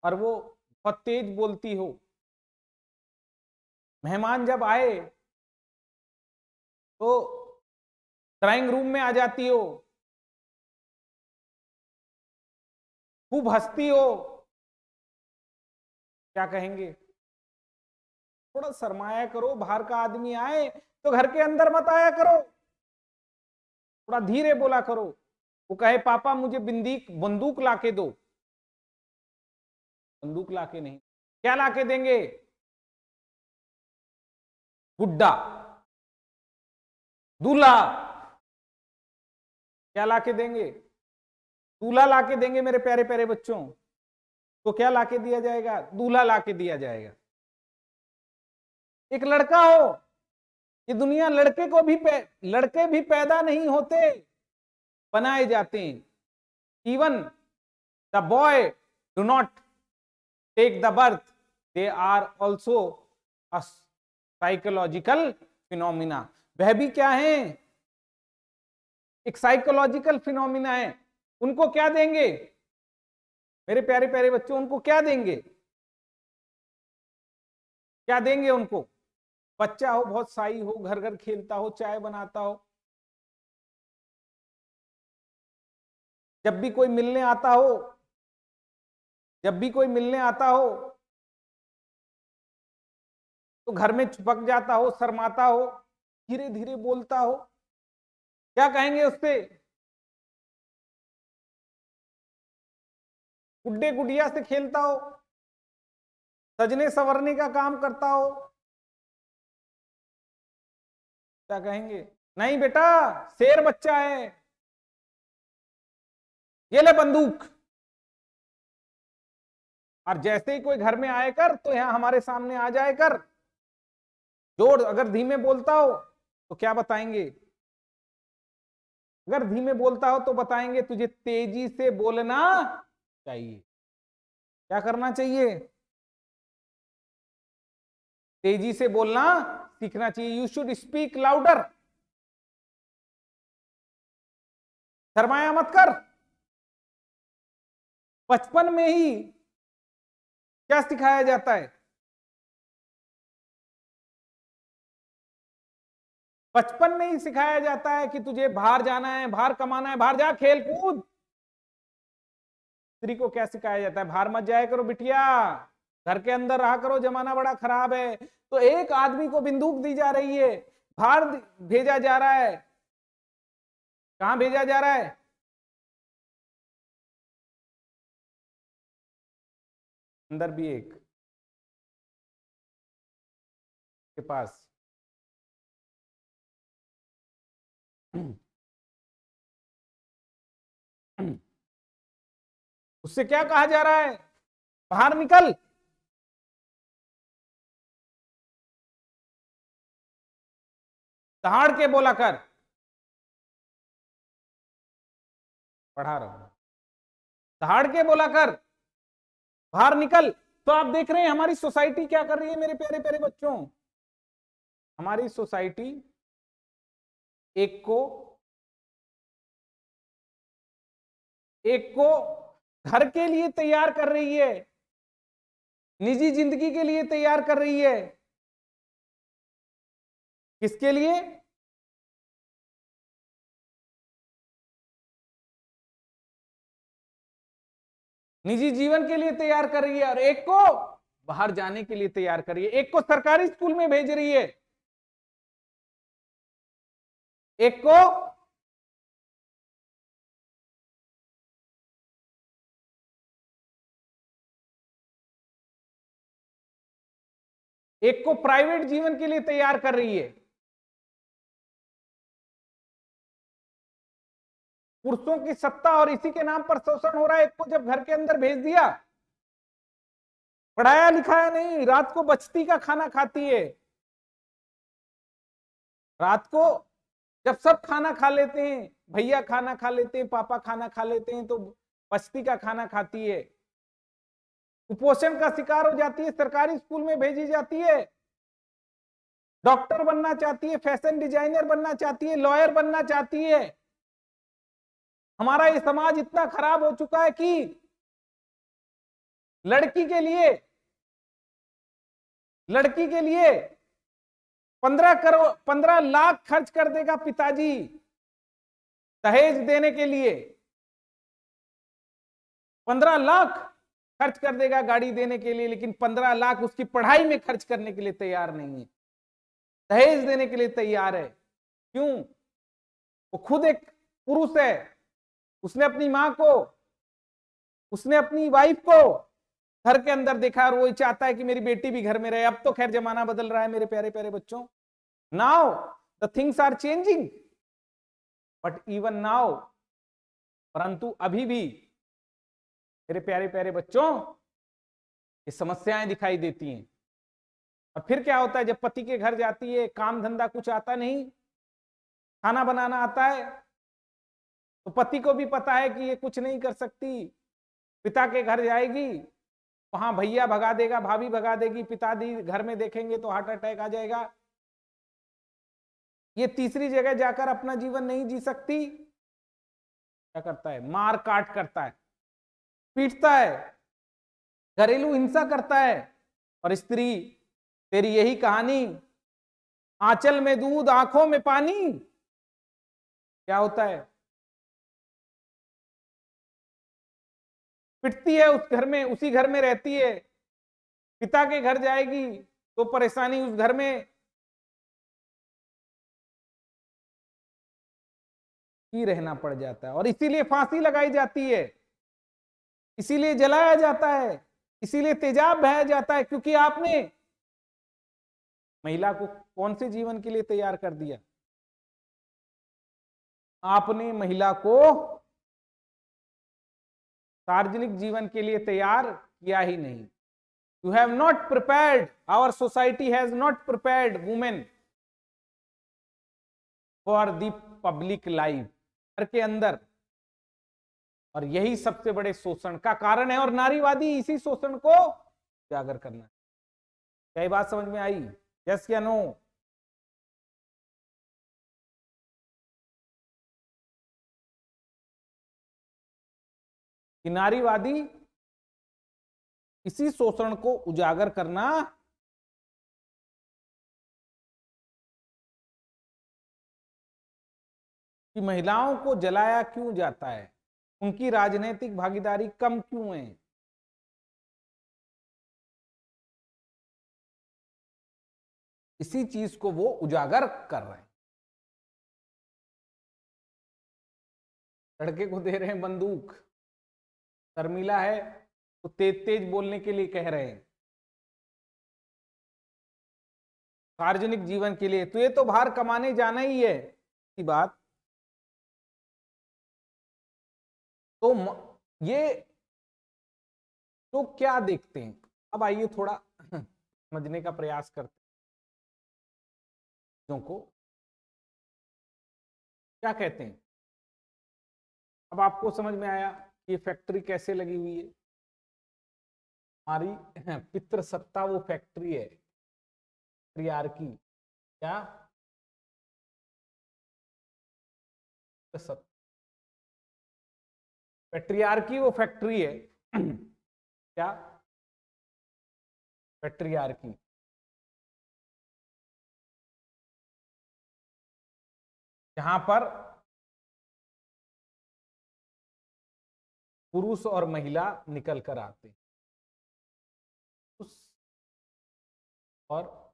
और वो बहुत तेज बोलती हो, मेहमान जब आए तो ड्राइंग रूम में आ जाती हो, खूब हंसती हो, क्या कहेंगे? थोड़ा शर्माया करो, बाहर का आदमी आए तो घर के अंदर मत आया करो, थोड़ा धीरे बोला करो। वो कहे पापा मुझे बंदूक लाके दो, बंदूक लाके नहीं, क्या लाके देंगे? गुड्डा, दूल्हा। क्या लाके देंगे? दूल्हा लाके देंगे मेरे प्यारे प्यारे बच्चों। तो क्या लाके दिया जाएगा? दूल्हा लाके दिया जाएगा। एक लड़का हो, ये दुनिया लड़के भी पैदा नहीं होते, बनाए जाते हैं। Even the boy do not take the birth, they are also a psychological phenomena. वह भी क्या है? एक साइकोलॉजिकल फिनोमिना है। उनको क्या देंगे मेरे प्यारे प्यारे बच्चों? उनको क्या देंगे? क्या देंगे उनको? बच्चा हो, बहुत शाई हो, घर घर खेलता हो, चाय बनाता हो, जब भी कोई मिलने आता हो, जब भी कोई मिलने आता हो तो घर में छुपक जाता हो, शर्माता हो, धीरे धीरे बोलता हो। क्या कहेंगे उससे? गुड्डे गुड़िया से खेलता हो, सजने संवरने का काम करता हो, क्या कहेंगे? नहीं बेटा, शेर बच्चा है, ये ले बंदूक। और जैसे ही कोई घर में आए कर तो यहां हमारे सामने आ जाए कर, जोर अगर धीमे बोलता हो तो क्या बताएंगे? अगर धीमे बोलता हो तो बताएंगे तुझे तेजी से बोलना चाहिए। क्या करना चाहिए? तेजी से बोलना सीखना चाहिए। You should speak louder. शर्माया मत कर। बचपन में ही क्या सिखाया जाता है? बचपन में ही सिखाया जाता है कि तुझे बाहर जाना है, बाहर कमाना है, बाहर जा खेल कूद। स्त्री को क्या सिखाया जाता है? बाहर मत जाया करो बिटिया, घर के अंदर रहा करो, जमाना बड़ा खराब है। तो एक आदमी को बंदूक दी जा रही है, बाहर भेजा जा रहा है। कहां भेजा जा रहा है? अंदर भी एक के पास। उससे क्या कहा जा रहा है? बाहर निकल। दहाड़ के बोला कर। पढ़ा रहा हूं। दहाड़ के बोला कर, बाहर निकल। तो आप देख रहे हैं हमारी सोसाइटी क्या कर रही है मेरे प्यारे प्यारे बच्चों। हमारी सोसाइटी एक को घर के लिए तैयार कर रही है, निजी जिंदगी के लिए तैयार कर रही है। किसके लिए? निजी जीवन के लिए तैयार कर रही है, और एक को बाहर जाने के लिए तैयार कर रही है। एक को सरकारी स्कूल में भेज रही है, एक को प्राइवेट जीवन के लिए तैयार कर रही है। पुरुषों की सत्ता और इसी के नाम पर शोषण हो रहा है। एक को जब घर के अंदर भेज दिया, पढ़ाया लिखाया नहीं, रात को बचती का खाना खाती है। रात को जब सब खाना खा लेते हैं, भैया खाना खा लेते हैं, पापा खाना खा लेते हैं, तो बस्ती का खाना खाती है। कुपोषण का शिकार हो जाती है, सरकारी स्कूल में भेजी जाती है। डॉक्टर बनना चाहती है, फैशन डिजाइनर बनना चाहती है, लॉयर बनना चाहती है। हमारा ये समाज इतना खराब हो चुका है कि लड़की के लिए 15 लाख खर्च कर देगा पिताजी दहेज देने के लिए। 15 लाख खर्च कर देगा गाड़ी देने के लिए, लेकिन 15 लाख उसकी पढ़ाई में खर्च करने के लिए तैयार नहीं है, दहेज देने के लिए तैयार है। क्यों? वो खुद एक पुरुष है, उसने अपनी मां को, उसने अपनी वाइफ को घर के अंदर देखा, और वो चाहता है कि मेरी बेटी भी घर में रहे। अब तो खैर जमाना बदल रहा है मेरे प्यारे प्यारे बच्चों। Now the things are changing, but even now, परंतु अभी भी मेरे प्यारे प्यारे बच्चों ये समस्याएं दिखाई देती हैं। और फिर क्या होता है, जब पति के घर जाती है, काम धंधा कुछ आता नहीं, खाना बनाना आता है, तो पति को भी पता है कि ये कुछ नहीं कर सकती। पिता के घर जाएगी, वहां भैया भगा देगा, भाभी भगा देगी, पिताजी घर में देखेंगे तो हार्ट अटैक आ जाएगा। ये तीसरी जगह जाकर अपना जीवन नहीं जी सकती। क्या करता है? मार काट करता है, पीटता है, घरेलू हिंसा करता है। और स्त्री, तेरी यही कहानी, आंचल में दूध आंखों में पानी। क्या होता है? पिटती है उस घर में, उसी घर में रहती है। पिता के घर जाएगी तो परेशानी उस घर में ही रहना पड़ जाता है, और इसीलिए फांसी लगाई जाती है। इसीलिए जलाया जाता है, इसीलिए तेजाब बहाया जाता है, क्योंकि आपने महिला को कौन से जीवन के लिए तैयार कर दिया? आपने महिला को सार्वजनिक जीवन के लिए तैयार किया ही नहीं। You have not prepared, our society has not prepared women for the public life, घर के अंदर। और यही सबसे बड़े शोषण का कारण है, और नारीवादी इसी शोषण को उजागर करना है। क्या ये बात समझ में आई? यस या नो? कि नारीवादी इसी शोषण को उजागर करना कि महिलाओं को जलाया क्यों जाता है, उनकी राजनीतिक भागीदारी कम क्यों है, इसी चीज को वो उजागर कर रहे हैं। लड़के को दे रहे हैं बंदूक, शर्मिला है तो तेज तेज बोलने के लिए कह रहे हैं, सार्वजनिक जीवन के लिए। तो ये तो बाहर कमाने जाना ही है की बात। तो ये तो क्या देखते हैं, अब आइए थोड़ा समझने का प्रयास करते हैं को क्या कहते हैं। अब आपको समझ में आया कि ये फैक्ट्री कैसे लगी हुई है। हमारी पितृसत्ता वो फैक्ट्री है, पेट्रियार्की। क्या? पेट्रियार्की वो फैक्ट्री है। क्या? पेट्रियार्की। जहां पर पुरुष और महिला निकल कर आते हैं, और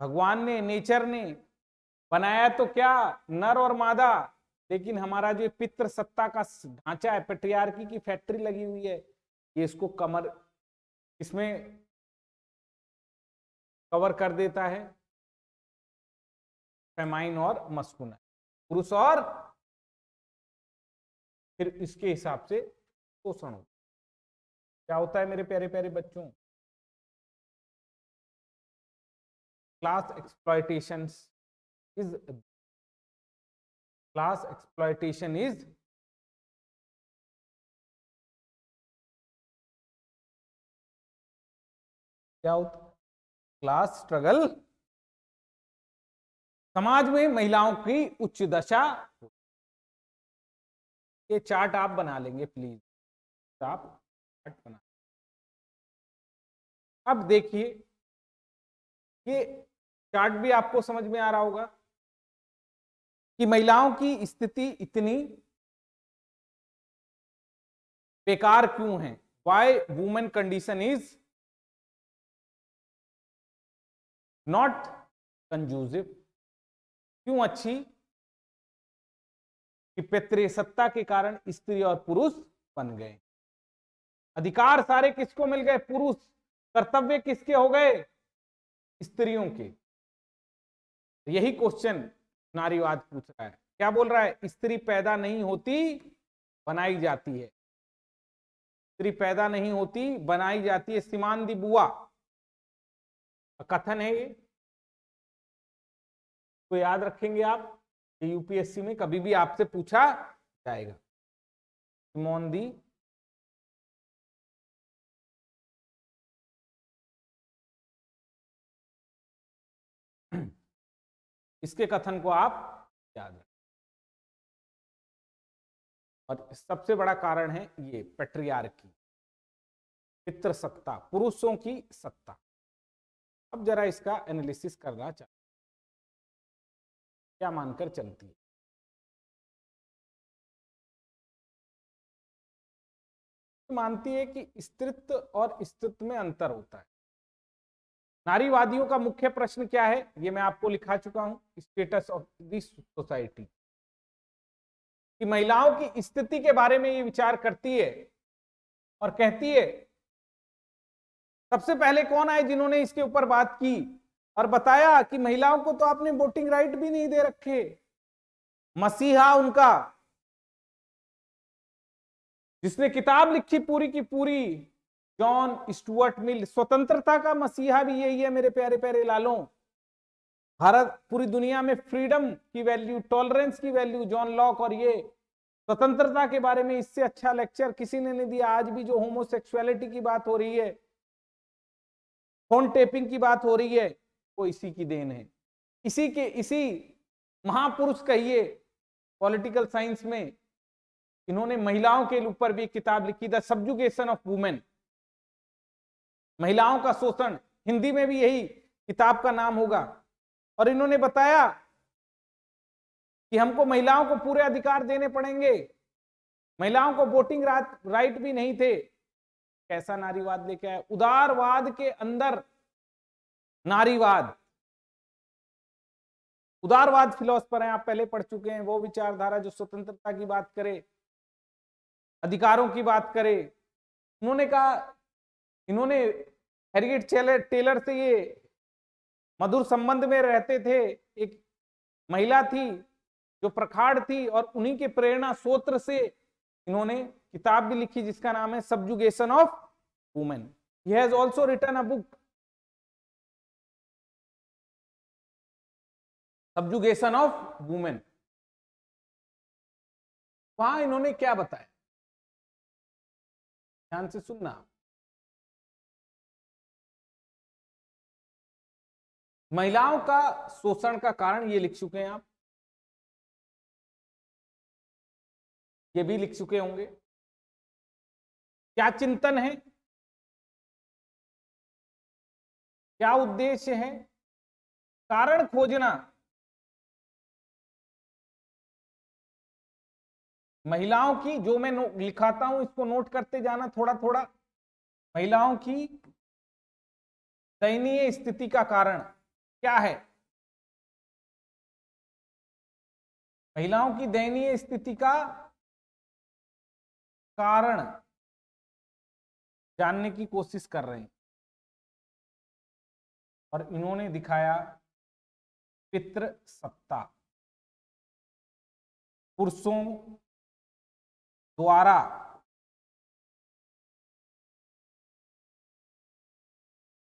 भगवान ने, नेचर ने बनाया तो क्या नर और मादा, लेकिन हमारा जो पितृ सत्ता का ढांचा है, पेट्रियार्की की फैक्ट्री लगी हुई है, ये इसको कमर इसमें कवर कर देता है। फेमाइन और मस्कुलाइन, पुरुष और, फिर इसके हिसाब से शोषण होता। क्या होता है मेरे प्यारे प्यारे बच्चों? क्लास एक्सप्लॉयटेशन इज क्या होता? Class struggle. समाज में महिलाओं की उच्च दशा। ये चार्ट आप बना लेंगे प्लीज, आप चार्ट बना। अब देखिए, ये चार्ट भी आपको समझ में आ रहा होगा कि महिलाओं की स्थिति इतनी बेकार क्यों है। Why women condition is not conducive, क्यों अच्छी? कि पितृसत्ता के कारण स्त्री और पुरुष बन गए, अधिकार सारे किसको मिल गए? पुरुष। कर्तव्य किसके हो गए? स्त्रियों के। यही क्वेश्चन नारीवाद पूछ रहा है। क्या बोल रहा है? स्त्री पैदा नहीं होती, बनाई जाती है। स्त्री पैदा नहीं होती, बनाई जाती है। सीमान दी बुआ कथन है ये, तो याद रखेंगे आप, यूपीएससी में कभी भी आपसे पूछा जाएगा। सिमोन दी इसके कथन को आप याद रखें। और सबसे बड़ा कारण है ये पेट्रियार्की, पितृसत्ता, पुरुषों की सत्ता। अब जरा इसका एनालिसिस करना चाहते, क्या मानकर चलती है। मानती है कि स्त्रीत्व और स्त्रीत्व में अंतर होता है। नारीवादियों का मुख्य प्रश्न क्या है, ये मैं आपको लिखा चुका हूं, स्टेटस ऑफ दिस सोसाइटी, कि महिलाओं की स्थिति के बारे में ये विचार करती है और कहती है। सबसे पहले कौन आए जिन्होंने इसके ऊपर बात की और बताया कि महिलाओं को तो आपने वोटिंग राइट भी नहीं दे रखे? मसीहा उनका, जिसने किताब लिखी पूरी की पूरी, जॉन स्टुअर्ट मिल। स्वतंत्रता का मसीहा भी यही है मेरे प्यारे प्यारे लालों। भारत पूरी दुनिया में फ्रीडम की वैल्यू, टॉलरेंस की वैल्यू, जॉन लॉक, और ये स्वतंत्रता के बारे में इससे अच्छा लेक्चर किसी ने नहीं दिया। आज भी जो होमोसेक्सुअलिटी की बात हो रही है, फोन टेपिंग की बात हो रही है, वो इसी की देन है। इसी महापुरुष कहिए पॉलिटिकल साइंस में, इन्होंने महिलाओं के ऊपर भी एक किताब लिखी, द सब्जुगेशन ऑफ वुमेन, महिलाओं का शोषण, हिंदी में भी यही किताब का नाम होगा। और इन्होंने बताया कि हमको महिलाओं को पूरे अधिकार देने पड़ेंगे। महिलाओं को वोटिंग राइट भी नहीं थे। कैसा नारीवाद लेके आया? उदारवाद के अंदर नारीवाद। उदारवाद फिलोसफर हैं, आप पहले पढ़ चुके हैं, वो विचारधारा जो स्वतंत्रता की बात करे, अधिकारों की बात करे। उन्होंने कहा, इन्होंने हैरियट टेलर से ये मधुर संबंध में रहते थे। एक महिला थी जो प्रखाड़ थी, और उन्हीं के प्रेरणा सूत्र से इन्होंने किताब भी लिखी जिसका नाम है subjugation of women. He has also written a book, subjugation of women. वहां इन्होंने क्या बताया, ध्यान से सुनना। महिलाओं का शोषण का कारण ये लिख चुके हैं आप, ये भी लिख चुके होंगे। क्या चिंतन है, क्या उद्देश्य है, कारण खोजना। महिलाओं की, जो मैं लिखाता हूं इसको नोट करते जाना थोड़ा थोड़ा। महिलाओं की दयनीय स्थिति का कारण क्या है? महिलाओं की दयनीय स्थिति का कारण जानने की कोशिश कर रहे हैं, और इन्होंने दिखाया पितृसत्ता, पुरुषों द्वारा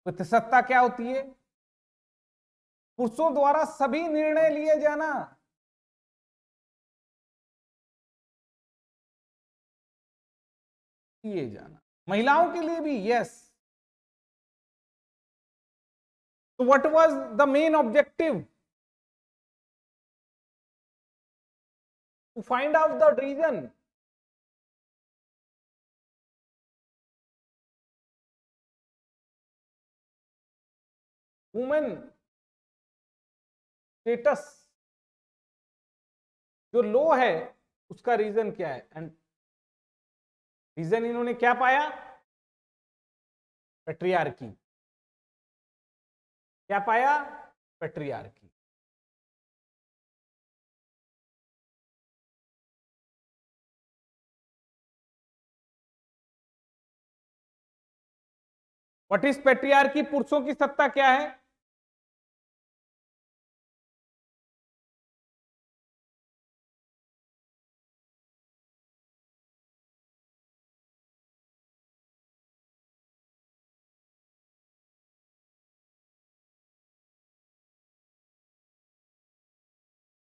पितृसत्ता क्या होती है? पुरुषों द्वारा सभी निर्णय लिए जाना। किए जाना महिलाओं के लिए भी। यस, तो what was the main objective? To find out the reason. Women status जो लो है, उसका रीजन क्या है? एंड रीजन इन्होंने क्या पाया? पैट्रियार्की। क्या पाया? पैट्रियार्की। What is patriarchy? पुरुषों की सत्ता क्या है?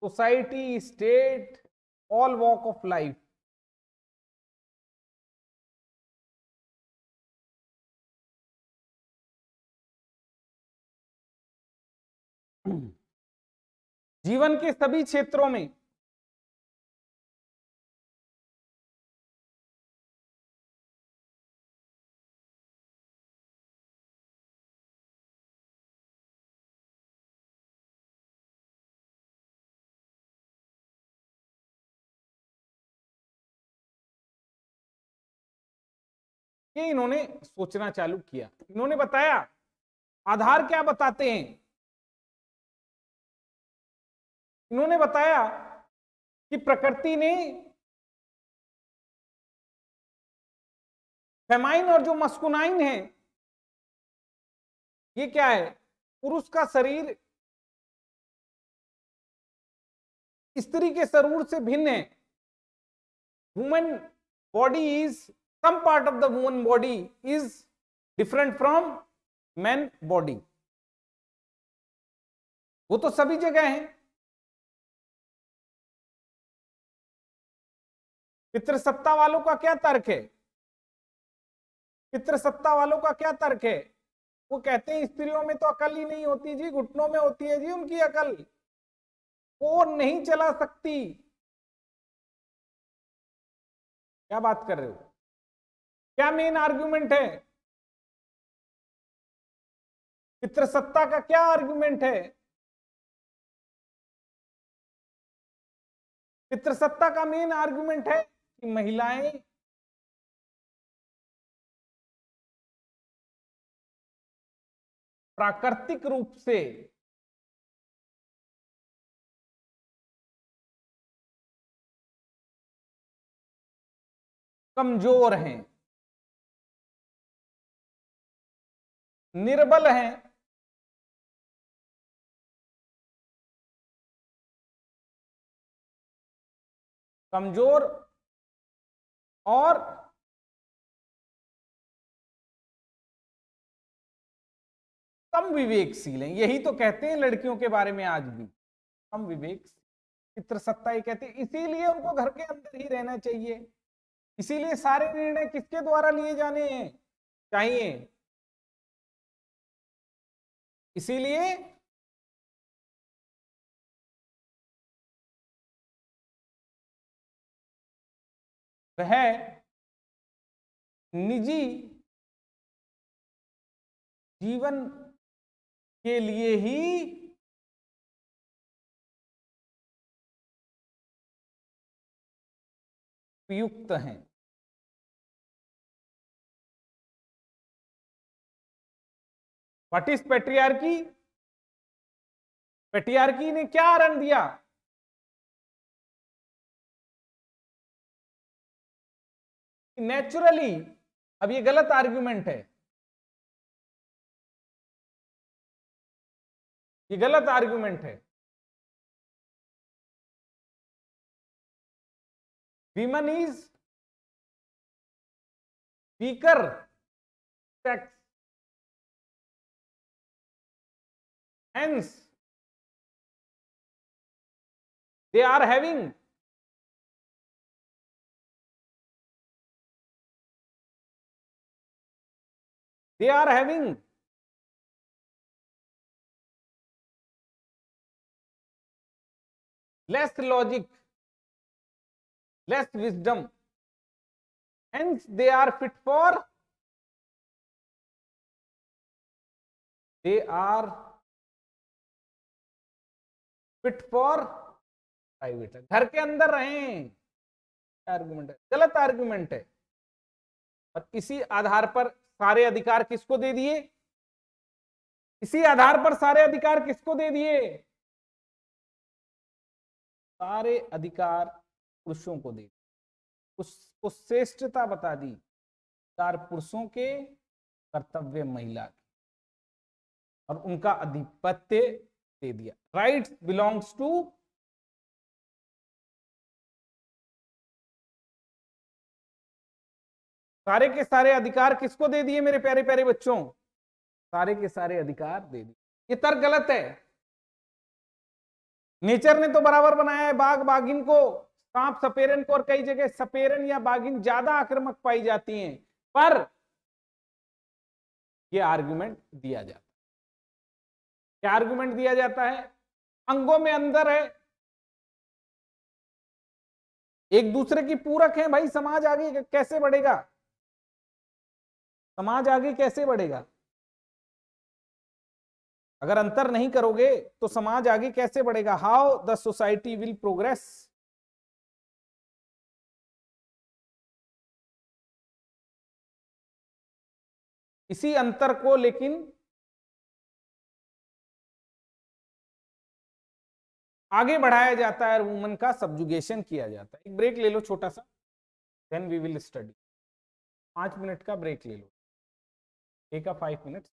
Society, state, all walk of life. जीवन के सभी क्षेत्रों में ये इन्होंने सोचना चालू किया। इन्होंने बताया, आधार क्या बताते हैं, इन्होंने बताया कि प्रकृति ने फेमाइन और जो मस्कुनाइन है, ये क्या है, पुरुष का शरीर स्त्री के शरीर से भिन्न है। Women body is, some part of the woman body is different from man body. वो तो सभी जगह है। पितृसत्ता वालों का क्या तर्क है, पितृसत्ता वालों का क्या तर्क है, वो कहते हैं स्त्रियों में तो अकल ही नहीं होती जी, घुटनों में होती है जी उनकी अकल, वो नहीं चला सकती। क्या बात कर रहे हो, क्या मेन आर्गुमेंट है, पितृसत्ता का क्या आर्गुमेंट है, पितृसत्ता का मेन आर्गुमेंट है कि महिलाएं प्राकृतिक रूप से कमजोर हैं, निर्बल हैं, कमजोर और कम विवेकशील हैं। यही तो कहते हैं लड़कियों के बारे में आज भी, कम विवेक, पितृसत्ता ये कहते हैं। इसीलिए उनको घर के अंदर ही रहना चाहिए, इसीलिए सारे निर्णय किसके द्वारा लिए जाने हैं चाहिए, इसीलिए वह निजी जीवन के लिए ही उपयुक्त हैं। व्हाट इज पेट्रियार्की, पेट्रियार्की ने क्या आरण दिया, नेचुरली, अब ये गलत आर्गुमेंट है, ये गलत आर्गुमेंट है। Women is weaker sex, hence they are having less logic, less wisdom, hence they are fit for, they are fit for private, घर के अंदर रहें। आर्गुमेंट है, गलत आर्गुमेंट है। और इसी आधार पर सारे अधिकार किसको दे दिए, इसी आधार पर सारे अधिकार किसको दे दिए, सारे अधिकार पुरुषों को दे, उसको श्रेष्ठता बता दी, अधिकार पुरुषों के, कर्तव्य महिला के, और उनका आधिपत्य दे दिया। राइट्स बिलोंग्स टू, सारे के सारे अधिकार किसको दे दिए मेरे प्यारे प्यारे बच्चों, सारे के सारे अधिकार दे दिए। ये तर्क गलत है। नेचर ने तो बराबर बनाया है, बाघ बाघिन को, सांप सपेरन को, और कई जगह सपेरन या बाघिन ज्यादा आक्रामक पाई जाती हैं, पर यह आर्गुमेंट दिया जाता है। क्या आर्गुमेंट दिया जाता है, अंगों में अंदर है, एक दूसरे की पूरक है भाई, समाज आगे कैसे बढ़ेगा, समाज आगे कैसे बढ़ेगा, अगर अंतर नहीं करोगे तो समाज आगे कैसे बढ़ेगा, how the society will progress. इसी अंतर को लेकिन आगे बढ़ाया जाता है, वुमन का सब्जुगेशन किया जाता है। एक ब्रेक ले लो छोटा सा, then we will study. 5 minute का ब्रेक ले लो, टेक अ 5 मिनट।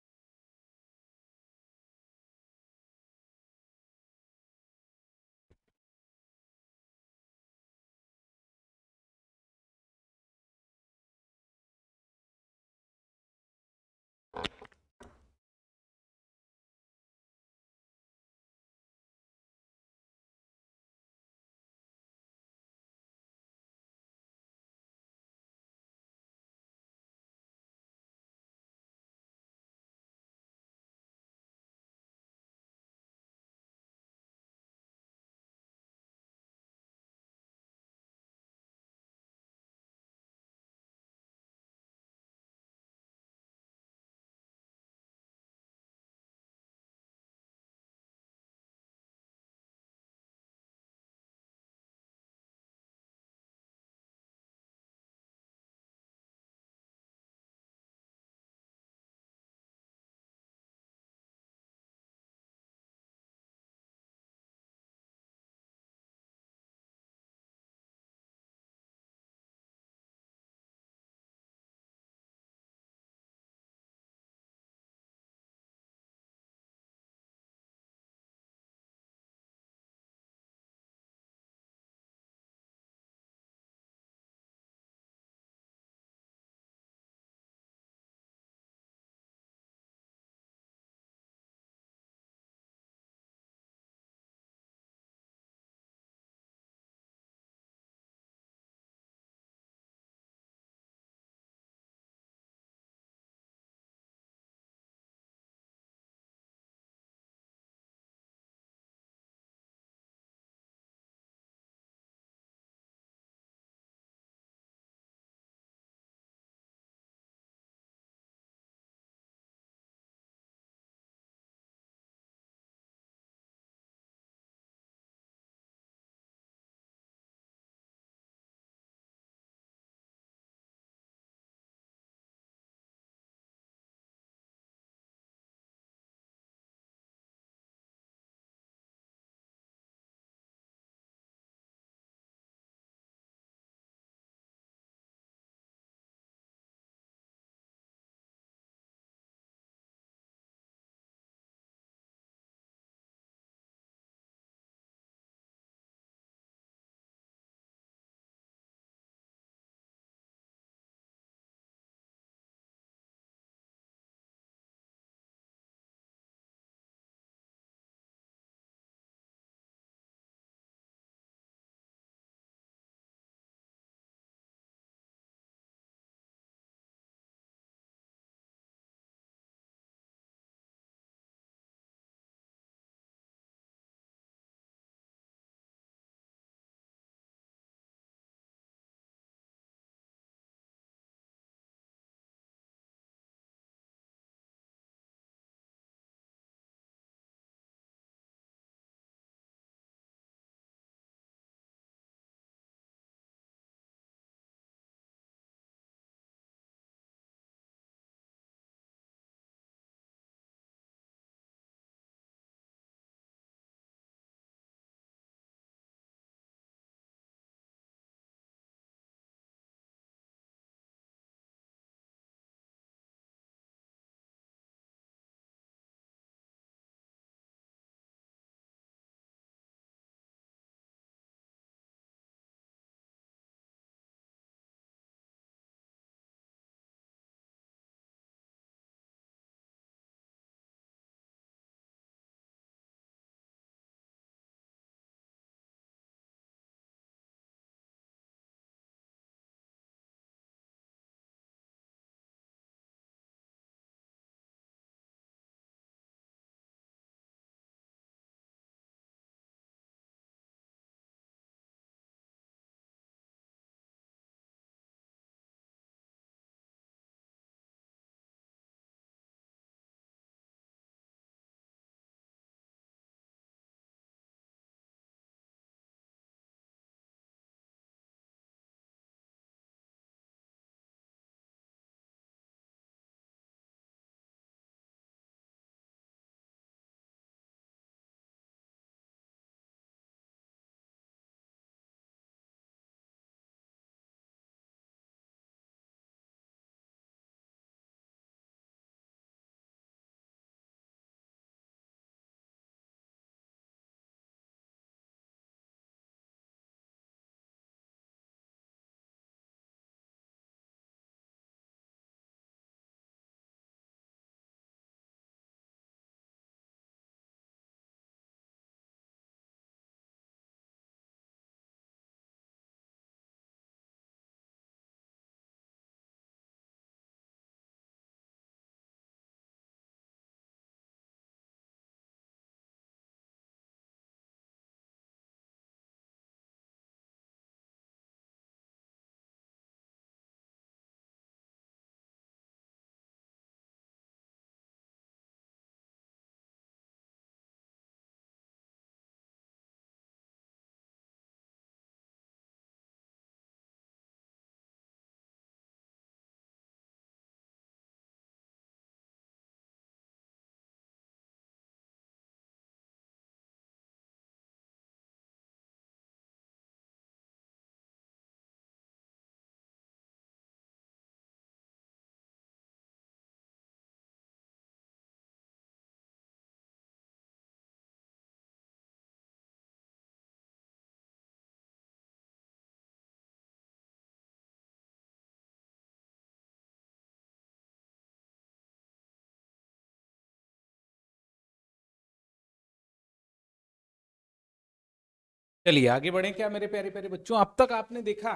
चलिए आगे बढ़े क्या मेरे प्यारे प्यारे बच्चों। अब तक आपने देखा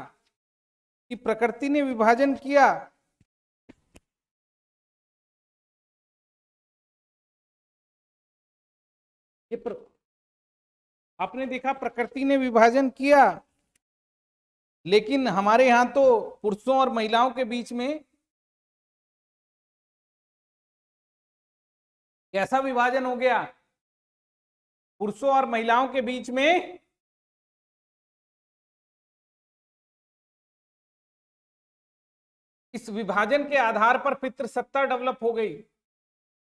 कि प्रकृति ने विभाजन किया, आपने देखा प्रकृति ने विभाजन किया, लेकिन हमारे यहां तो पुरुषों और महिलाओं के बीच में कैसा विभाजन हो गया? पुरुषों और महिलाओं के बीच में इस विभाजन के आधार पर पितृसत्ता डेवलप हो गई।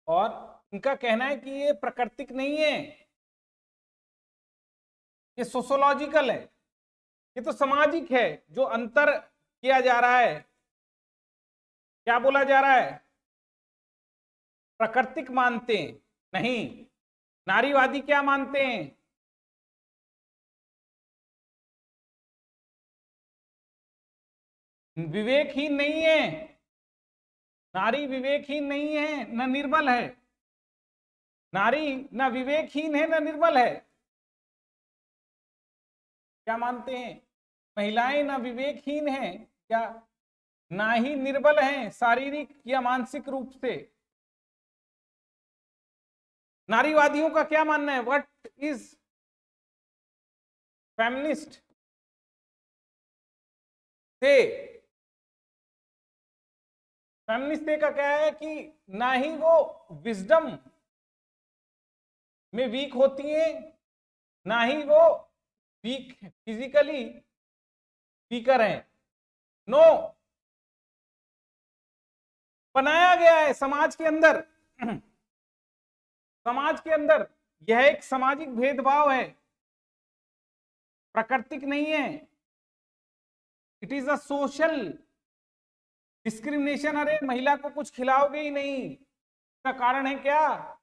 और इनका कहना है कि ये प्राकृतिक नहीं है, ये सोशोलॉजिकल है, ये तो सामाजिक है। जो अंतर किया जा रहा है, क्या बोला जा रहा है? प्राकृतिक मानते हैं, नहीं। नारीवादी क्या मानते हैं? विवेकहीन नहीं है, नारी विवेकहीन नहीं है न निर्बल है। नारी न विवेकहीन है न निर्बल है। क्या मानते हैं? महिलाएं न विवेकहीन हैं क्या, ना ही निर्बल हैं शारीरिक या मानसिक रूप से। नारीवादियों का क्या मानना है? व्हाट इज फेमिनिस्ट से? फेमिनिस्ट का क्या है कि ना ही वो विजडम में वीक होती है, ना ही वो वीक फिजिकली वीकर है। नो, बनाया गया है समाज के अंदर समाज के अंदर यह एक सामाजिक भेदभाव है, प्राकृतिक नहीं है। It is a social discrimination. अरे महिला को कुछ खिलाओगे ही नहीं, इसका कारण है क्या?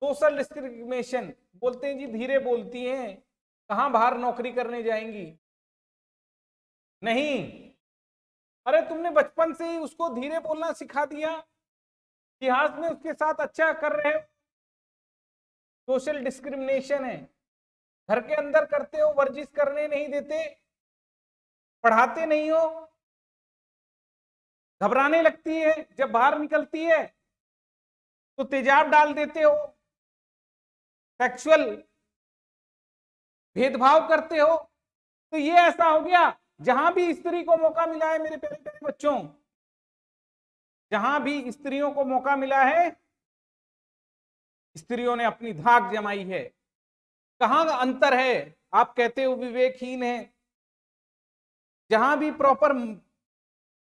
Social discrimination. बोलते हैं जी धीरे बोलती हैं, कहां बाहर नौकरी करने जाएंगी? नहीं, अरे तुमने बचपन से ही उसको धीरे बोलना सिखा दिया, इतिहास में उसके साथ अच्छा कर रहे हो। सोशल डिस्क्रिमिनेशन है। घर के अंदर करते हो, वर्जिश करने नहीं देते, पढ़ाते नहीं हो, घबराने लगती है, जब बाहर निकलती है तो तेजाब डाल देते हो, सेक्सुअल भेदभाव करते हो। तो ये ऐसा हो गया, जहां भी स्त्री को मौका मिला है मेरे प्यारे प्यारे बच्चों, जहां भी स्त्रियों को मौका मिला है, स्त्रियों ने अपनी धाक जमाई है। कहां अंतर है? आप कहते हो विवेकहीन है। जहां भी प्रॉपर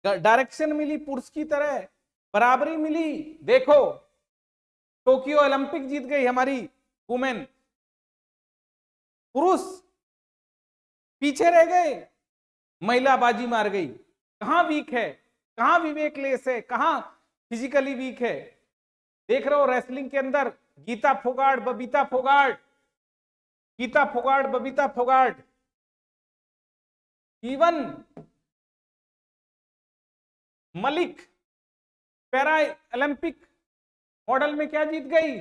डायरेक्शन मिली, पुरुष की तरह बराबरी मिली। देखो टोक्यो ओलंपिक जीत गई हमारी वुमेन, पुरुष पीछे रह गए, महिला बाजी मार गई। कहां वीक है, कहां विवेकलेस है, कहां फिजिकली वीक है? देख रहे हो रेसलिंग के अंदर Geeta Phogat, Babita Phogat, Geeta Phogat, Babita Phogat, even Malik para Olympic medal में क्या जीत गई?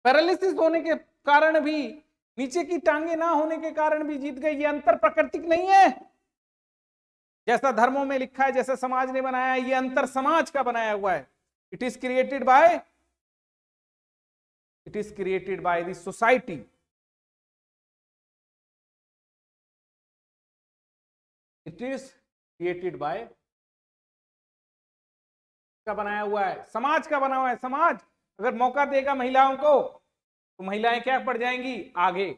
पैरालिसिस होने के कारण भी, नीचे की टांगे ना होने के कारण भी जीत गई। ये अंतर प्राकृतिक नहीं है जैसा धर्मों में लिखा है, जैसा समाज ने बनाया है। ये अंतर समाज का बनाया हुआ है। It is created by the society. It is created by का बनाया हुआ है, समाज का बना हुआ है। समाज अगर मौका देगा महिलाओं को तो महिलाएं क्या पड़ जाएंगी? आगे।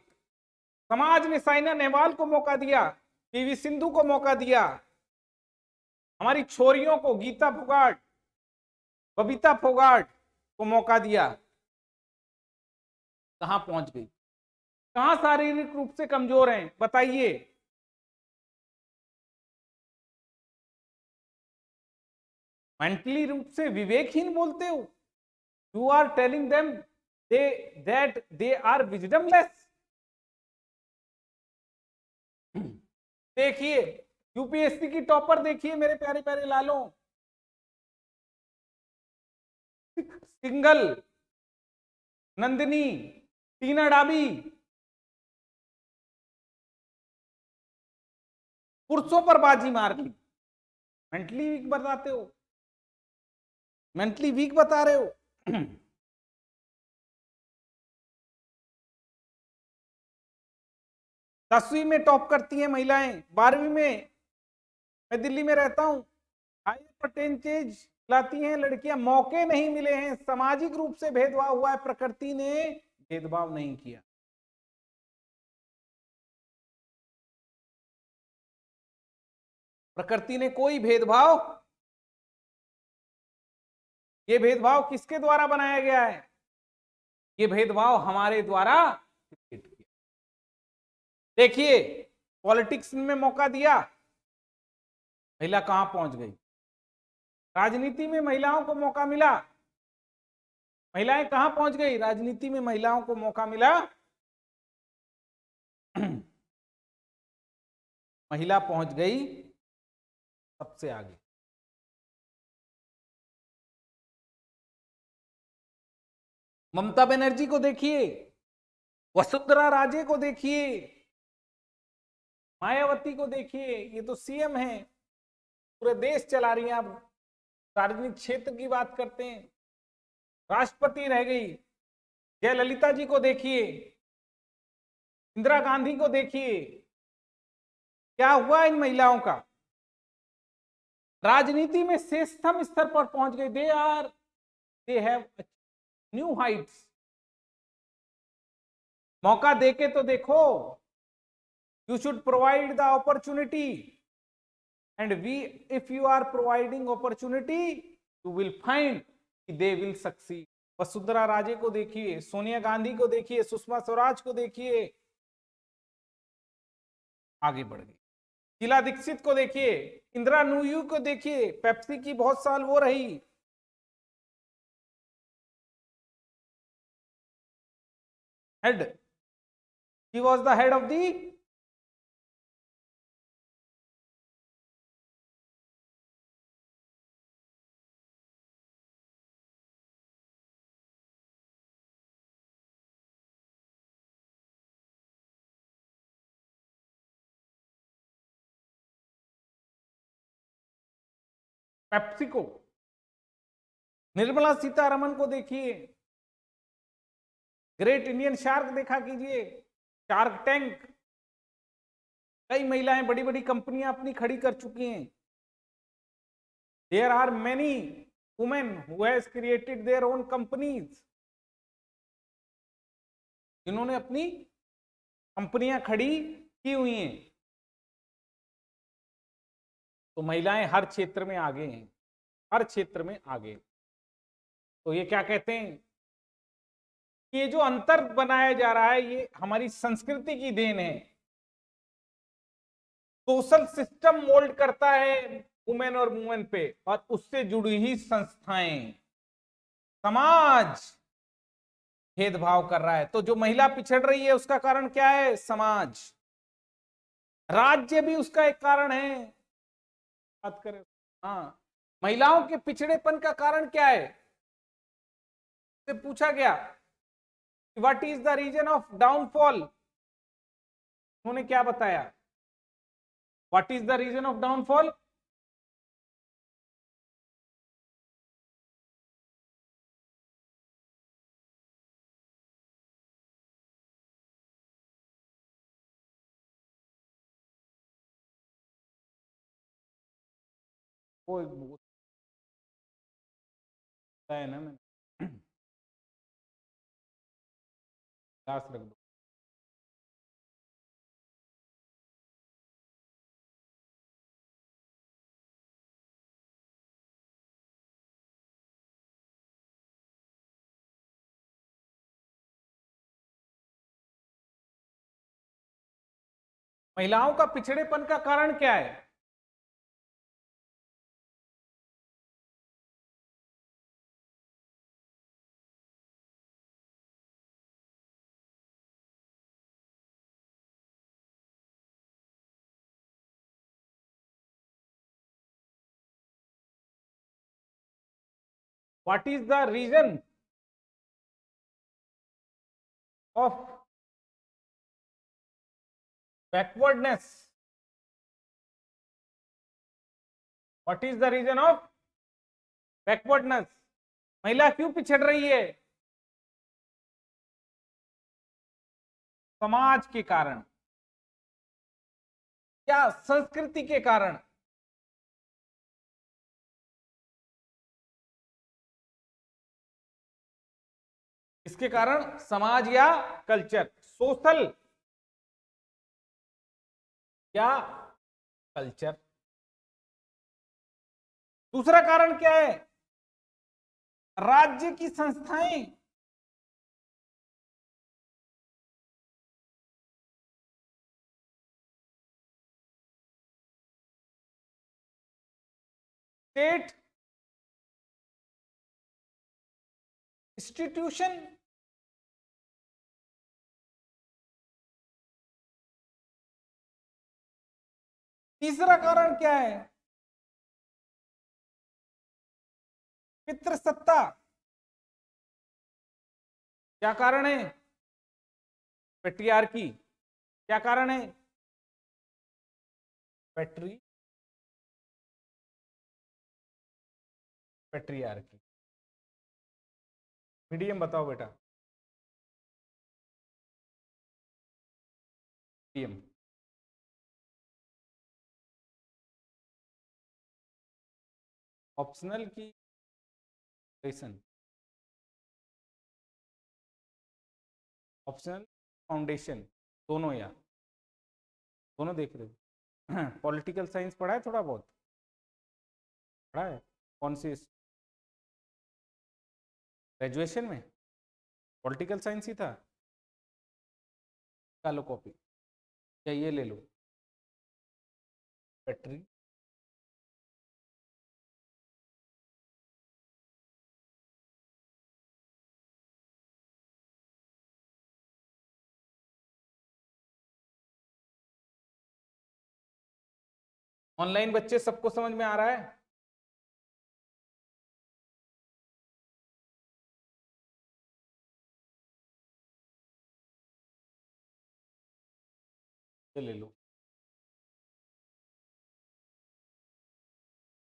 समाज ने साइना नेहवाल को मौका दिया, पीवी सिंधु को मौका दिया, हमारी छोरियों को गीता फोगाट, बबीता फोगाट को मौका दिया। कहां पहुंच गई? कहां शारीरिक रूप से कमजोर हैं? बताइए। मेंटली रूप से विवेकहीन बोलते हो? You are telling them that they are wisdomless. देखिए यूपीएससी की टॉपर देखिए मेरे प्यारे प्यारे लालों, सिंगल, नंदिनी, टीना डाबी, पुरुषों पर बाजी मार ली। मेंटली वीक बताते हो, मेंटली वीक बता रहे हो। 10वीं में टॉप करती हैं महिलाएं, 12वीं में, मैं दिल्ली में रहता हूं, हाई परसेंटेज लाती हैं लड़कियां। मौके नहीं मिले हैं, सामाजिक रूप से भेदभाव हुआ है, प्रकृति ने भेदभाव नहीं किया। प्रकृति ने कोई भेदभाव, ये भेदभाव किसके द्वारा बनाया गया है? ये भेदभाव हमारे द्वारा। देखिए, पॉलिटिक्स में मौका दिया, महिला कहां पहुंच गई। राजनीति में महिलाओं को मौका मिला, महिलाएं कहां पहुंच गई। राजनीति में महिलाओं को मौका मिला, महिला पहुंच गई सबसे आगे। ममता बनर्जी को देखिए, वसुंधरा राजे को देखिए, मायावती को देखिए, ये तो सीएम है, पूरे देश चला रही हैं। आप सार्वजनिक क्षेत्र की बात करते हैं, राष्ट्रपति रह गई। जयललिता जी को देखिए, इंदिरा गांधी को देखिए, क्या हुआ इन महिलाओं का। राजनीति में श्रेष्ठतम स्तर पर पहुंच गई। They have new heights. मौका देके तो देखो। You should provide the opportunity, and we, if you are providing opportunity, you will find they will succeed. Vasundhara Raje को देखिए, सोनिया गांधी को देखिए, सुषमा स्वराज को देखिए, आगे बढ़ गई। शीला दीक्षित को देखिए, इंदिरा नूयू को देखिए, पेप्सी की बहुत साल वो रही। Head, she was the head of the PepsiCo. Nirmala Sitharaman को देखिए, ग्रेट इंडियन शार्क देखा कीजिए, शार्क टैंक। कई महिलाएं बड़ी बड़ी कंपनियां अपनी खड़ी कर चुकी हैं। There are many women who has created their own companies, जिन्होंने अपनी कंपनियां खड़ी की हुई हैं। तो महिलाएं हर क्षेत्र में आगे हैं, हर क्षेत्र में आगे। तो ये क्या कहते हैं, ये जो अंतर बनाया जा रहा है, ये हमारी संस्कृति की देन है। सोशल सिस्टम मोल्ड करता है वुमेन और वुमेन पे, और उससे जुड़ी ही संस्थाएं, समाज भेदभाव कर रहा है। तो जो महिला पिछड़ रही है उसका कारण क्या है? समाज। राज्य भी उसका एक कारण है। बात करें, हाँ, महिलाओं के पिछड़ेपन का कारण क्या है? से पूछा गया, what is the reason of downfall. उन्होंने क्या बताया? What is the reason of downfall? वो है ना, मैंने क्लास रख दो। महिलाओं का पिछड़ेपन का कारण क्या है? What is the reason of backwardness? What is the reason of backwardness? महिला क्यों पिछड़ रही है? समाज के कारण या संस्कृति के कारण? इसके कारण समाज या कल्चर, सोशल या कल्चर। दूसरा कारण क्या है? राज्य की संस्थाएं, स्टेट इंस्टीट्यूशन, तीसरा कारण क्या है? पितृसत्ता। क्या कारण है? पेट्रियार्की। क्या कारण है? पेट्रियार्की। मीडियम बताओ बेटा। मीडियम। ऑप्शनल की ऑप्शनल फाउंडेशन, दोनों या दोनों देख रहे हो? पॉलिटिकल साइंस पढ़ा है थोड़ा बहुत? पढ़ा है? कौन सी ग्रेजुएशन में पॉलिटिकल साइंस ही था? निकालो कॉपी या ये ले लो, बैटरी। ऑनलाइन बच्चे सबको समझ में आ रहा है? ले लो।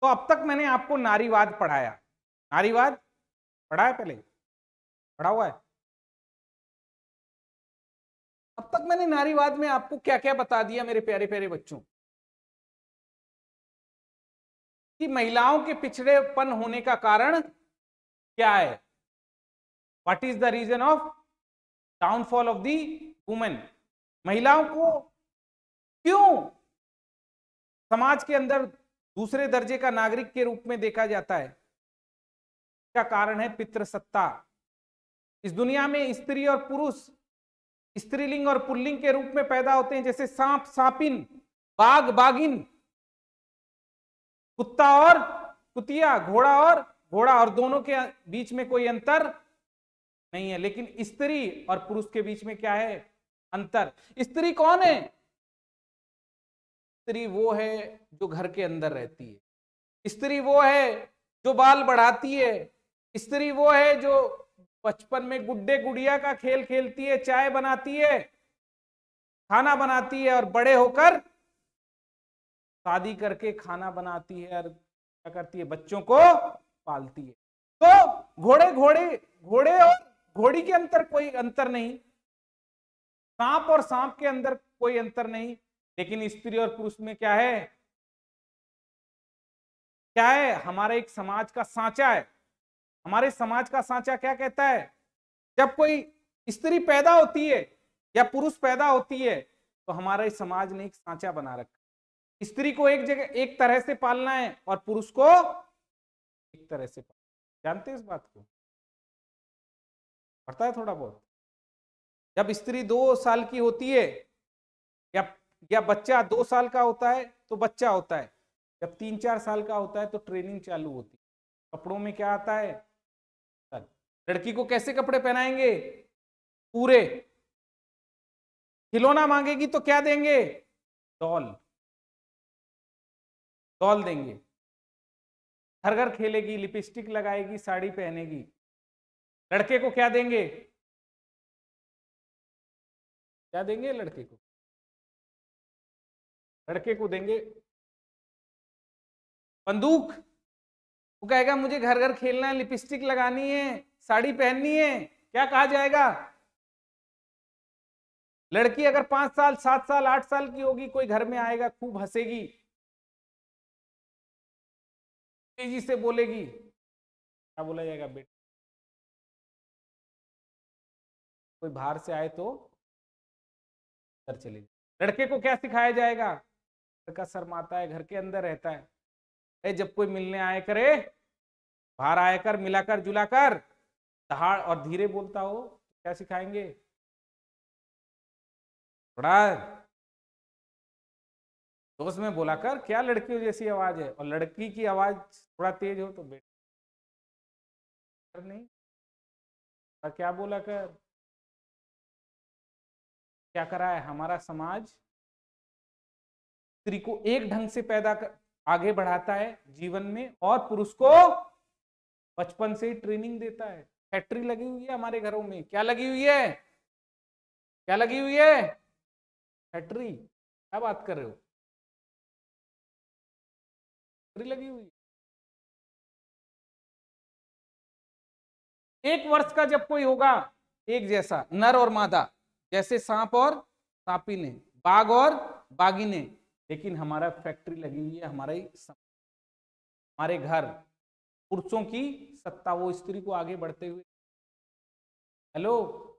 तो अब तक मैंने आपको नारीवाद पढ़ाया। नारीवाद पढ़ा है? पहले पढ़ा हुआ है? अब तक मैंने नारीवाद में आपको क्या क्या बता दिया मेरे प्यारे प्यारे बच्चों? कि महिलाओं के पिछड़ेपन होने का कारण क्या है? What is the reason of downfall of the women? महिलाओं को क्यों समाज के अंदर दूसरे दर्जे का नागरिक के रूप में देखा जाता है? क्या कारण है? पितृसत्ता। इस दुनिया में स्त्री और पुरुष स्त्रीलिंग और पुल्लिंग के रूप में पैदा होते हैं, जैसे सांप सांपिन, बाघ बाघिन, कुत्ता और कुतिया, घोड़ा और घोड़ा, और दोनों के बीच में कोई अंतर नहीं है। लेकिन स्त्री और पुरुष के बीच में क्या है? अंतर। स्त्री कौन है? स्त्री वो है जो घर के अंदर रहती है। स्त्री वो है जो बाल बढ़ाती है। स्त्री वो है जो बचपन में गुड्डे गुड़िया का खेल खेलती है, चाय बनाती है, खाना बनाती है, और बड़े होकर शादी करके खाना बनाती है और क्या करती है? बच्चों को पालती है। तो घोड़े घोड़े घोड़े और घोड़ी के अंदर कोई अंतर नहीं, सांप और सांप के अंदर कोई अंतर नहीं, लेकिन स्त्री और पुरुष में क्या है? क्या है? हमारे एक समाज का सांचा है। हमारे समाज का सांचा क्या कहता है? जब कोई स्त्री पैदा होती है या पुरुष पैदा होती है तो हमारे समाज ने एक सांचा बना रखा। स्त्री को एक जगह एक तरह से पालना है और पुरुष को एक तरह से पालना। जानते हैं इस बात को? पता है थोड़ा बहुत? जब स्त्री 2 साल की होती है या बच्चा 2 साल का होता है तो बच्चा होता है, जब 3-4 साल का होता है तो ट्रेनिंग चालू होती है। कपड़ों में क्या आता है? लड़की को कैसे कपड़े पहनाएंगे? पूरे। खिलौना मांगेगी तो क्या देंगे? डॉल। डॉल देंगे। घर घर खेलेगी, लिपस्टिक लगाएगी, साड़ी पहनेगी। लड़के को क्या देंगे? क्या देंगे लड़के को? लड़के को देंगे बंदूक। वो कहेगा मुझे घर घर खेलना है, लिपस्टिक लगानी है, साड़ी पहननी है, क्या कहा जाएगा? लड़की अगर 5 साल 7 साल 8 साल की होगी, कोई घर में आएगा, खूब हंसेगी, तेजी से बोलेगी, क्या बोला जाएगा? बेटा, कोई बाहर से आए तो घर चले जाए। लड़के को क्या सिखाया जाएगा? लड़का शर्माता है, घर के अंदर रहता है, जब कोई मिलने आए करे, बाहर आया कर, मिलाकर जुलाकर, दहाड़ और धीरे बोलता हो, क्या सिखाएंगे? थोड़ा दोस्त में बोला कर, क्या लड़कियों जैसी आवाज है, और लड़की की आवाज थोड़ा तेज हो तो बेटा नहीं, क्या बोला कर। क्या करा है हमारा समाज? स्त्री को एक ढंग से पैदा कर आगे बढ़ाता है जीवन में, और पुरुष को बचपन से ही ट्रेनिंग देता है। फैक्ट्री लगी हुई है हमारे घरों में, क्या लगी हुई है? क्या लगी हुई है? फैक्ट्री। क्या बात कर रहे हो? फैक्ट्री लगी हुई। 1 वर्ष का जब कोई होगा, एक जैसा नर और मादा, जैसे सांप और सांपी ने, बाघ और बागी ने, लेकिन हमारा फैक्ट्री लगी हुई है, हमारे घर, पुरुषों की सत्ता, वो स्त्री को आगे बढ़ते हुए। हेलो,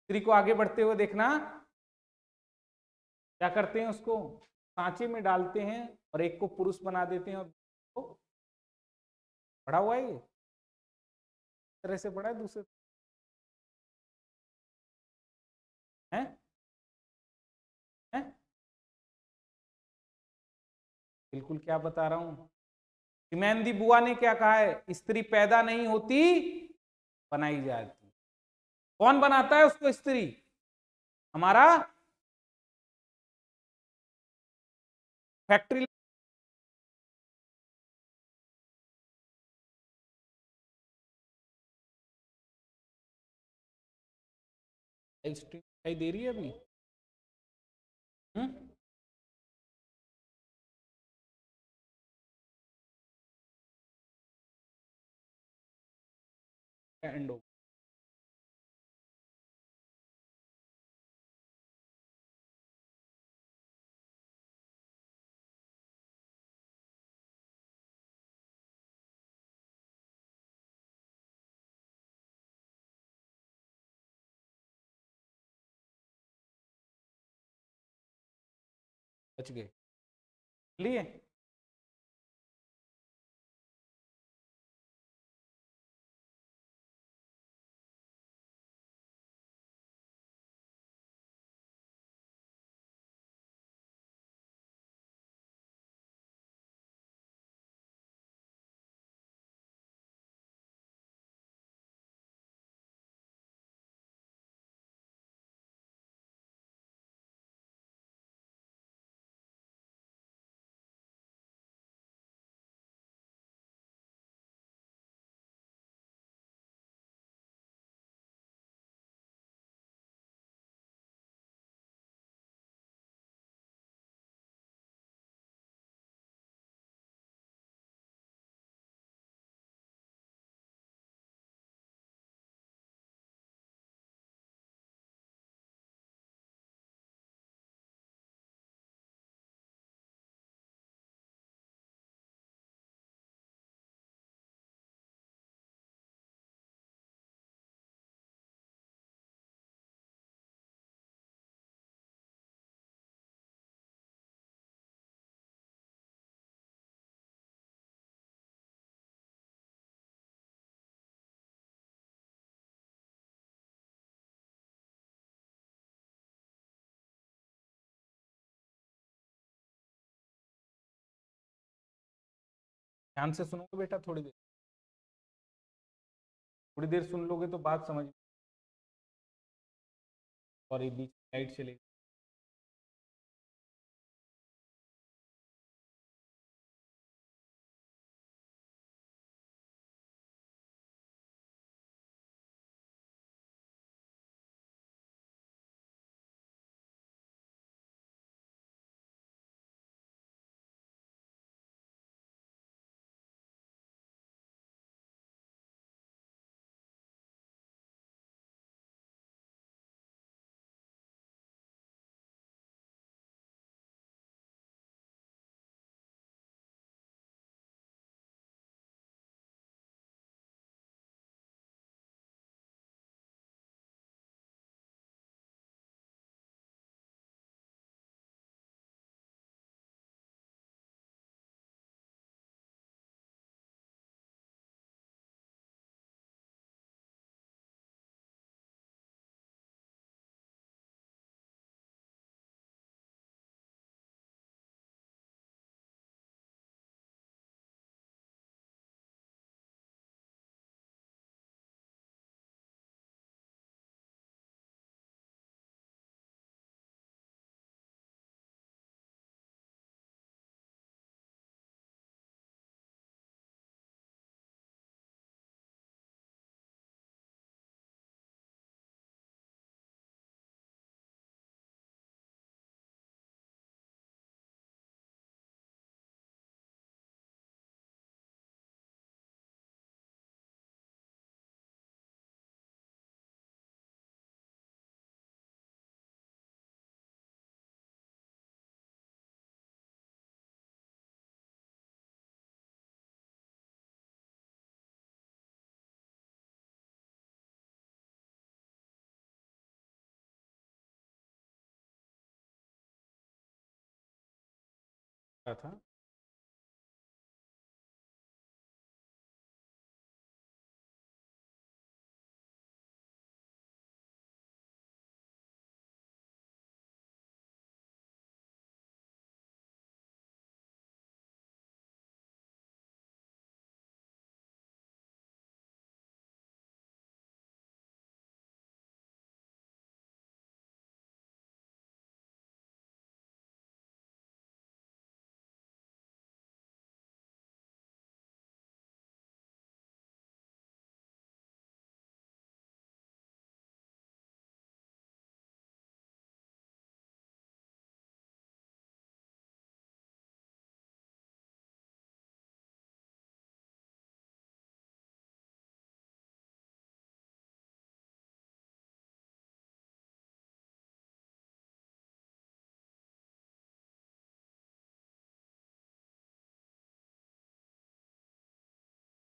स्त्री को आगे बढ़ते हुए देखना। क्या करते हैं? उसको सांचे में डालते हैं और एक को पुरुष बना देते हैं, और पढ़ा हुआ है ये, तरह से पढ़ा है दूसरे हैं? हैं? बिल्कुल, क्या बता रहा हूं। हिमैंदी बुआ ने क्या कहा है? स्त्री पैदा नहीं होती, बनाई जाती। कौन बनाता है उसको? स्त्री। हमारा फैक्ट्री। स्ट्रीम दिखाई दे रही है अभी? हम्म? एंड हो। बच गए लिए। ध्यान से सुनोगे बेटा, थोड़ी देर सुन लोगे तो बात समझ। और ये बीच लाइट चलेगी। क्या था?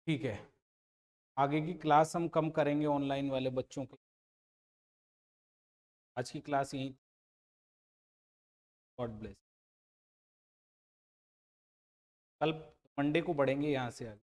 ठीक है, आगे की क्लास हम कम करेंगे ऑनलाइन वाले बच्चों के। आज की क्लास यहीं। God bless. कल मंडे को बढ़ेंगे यहाँ से आगे।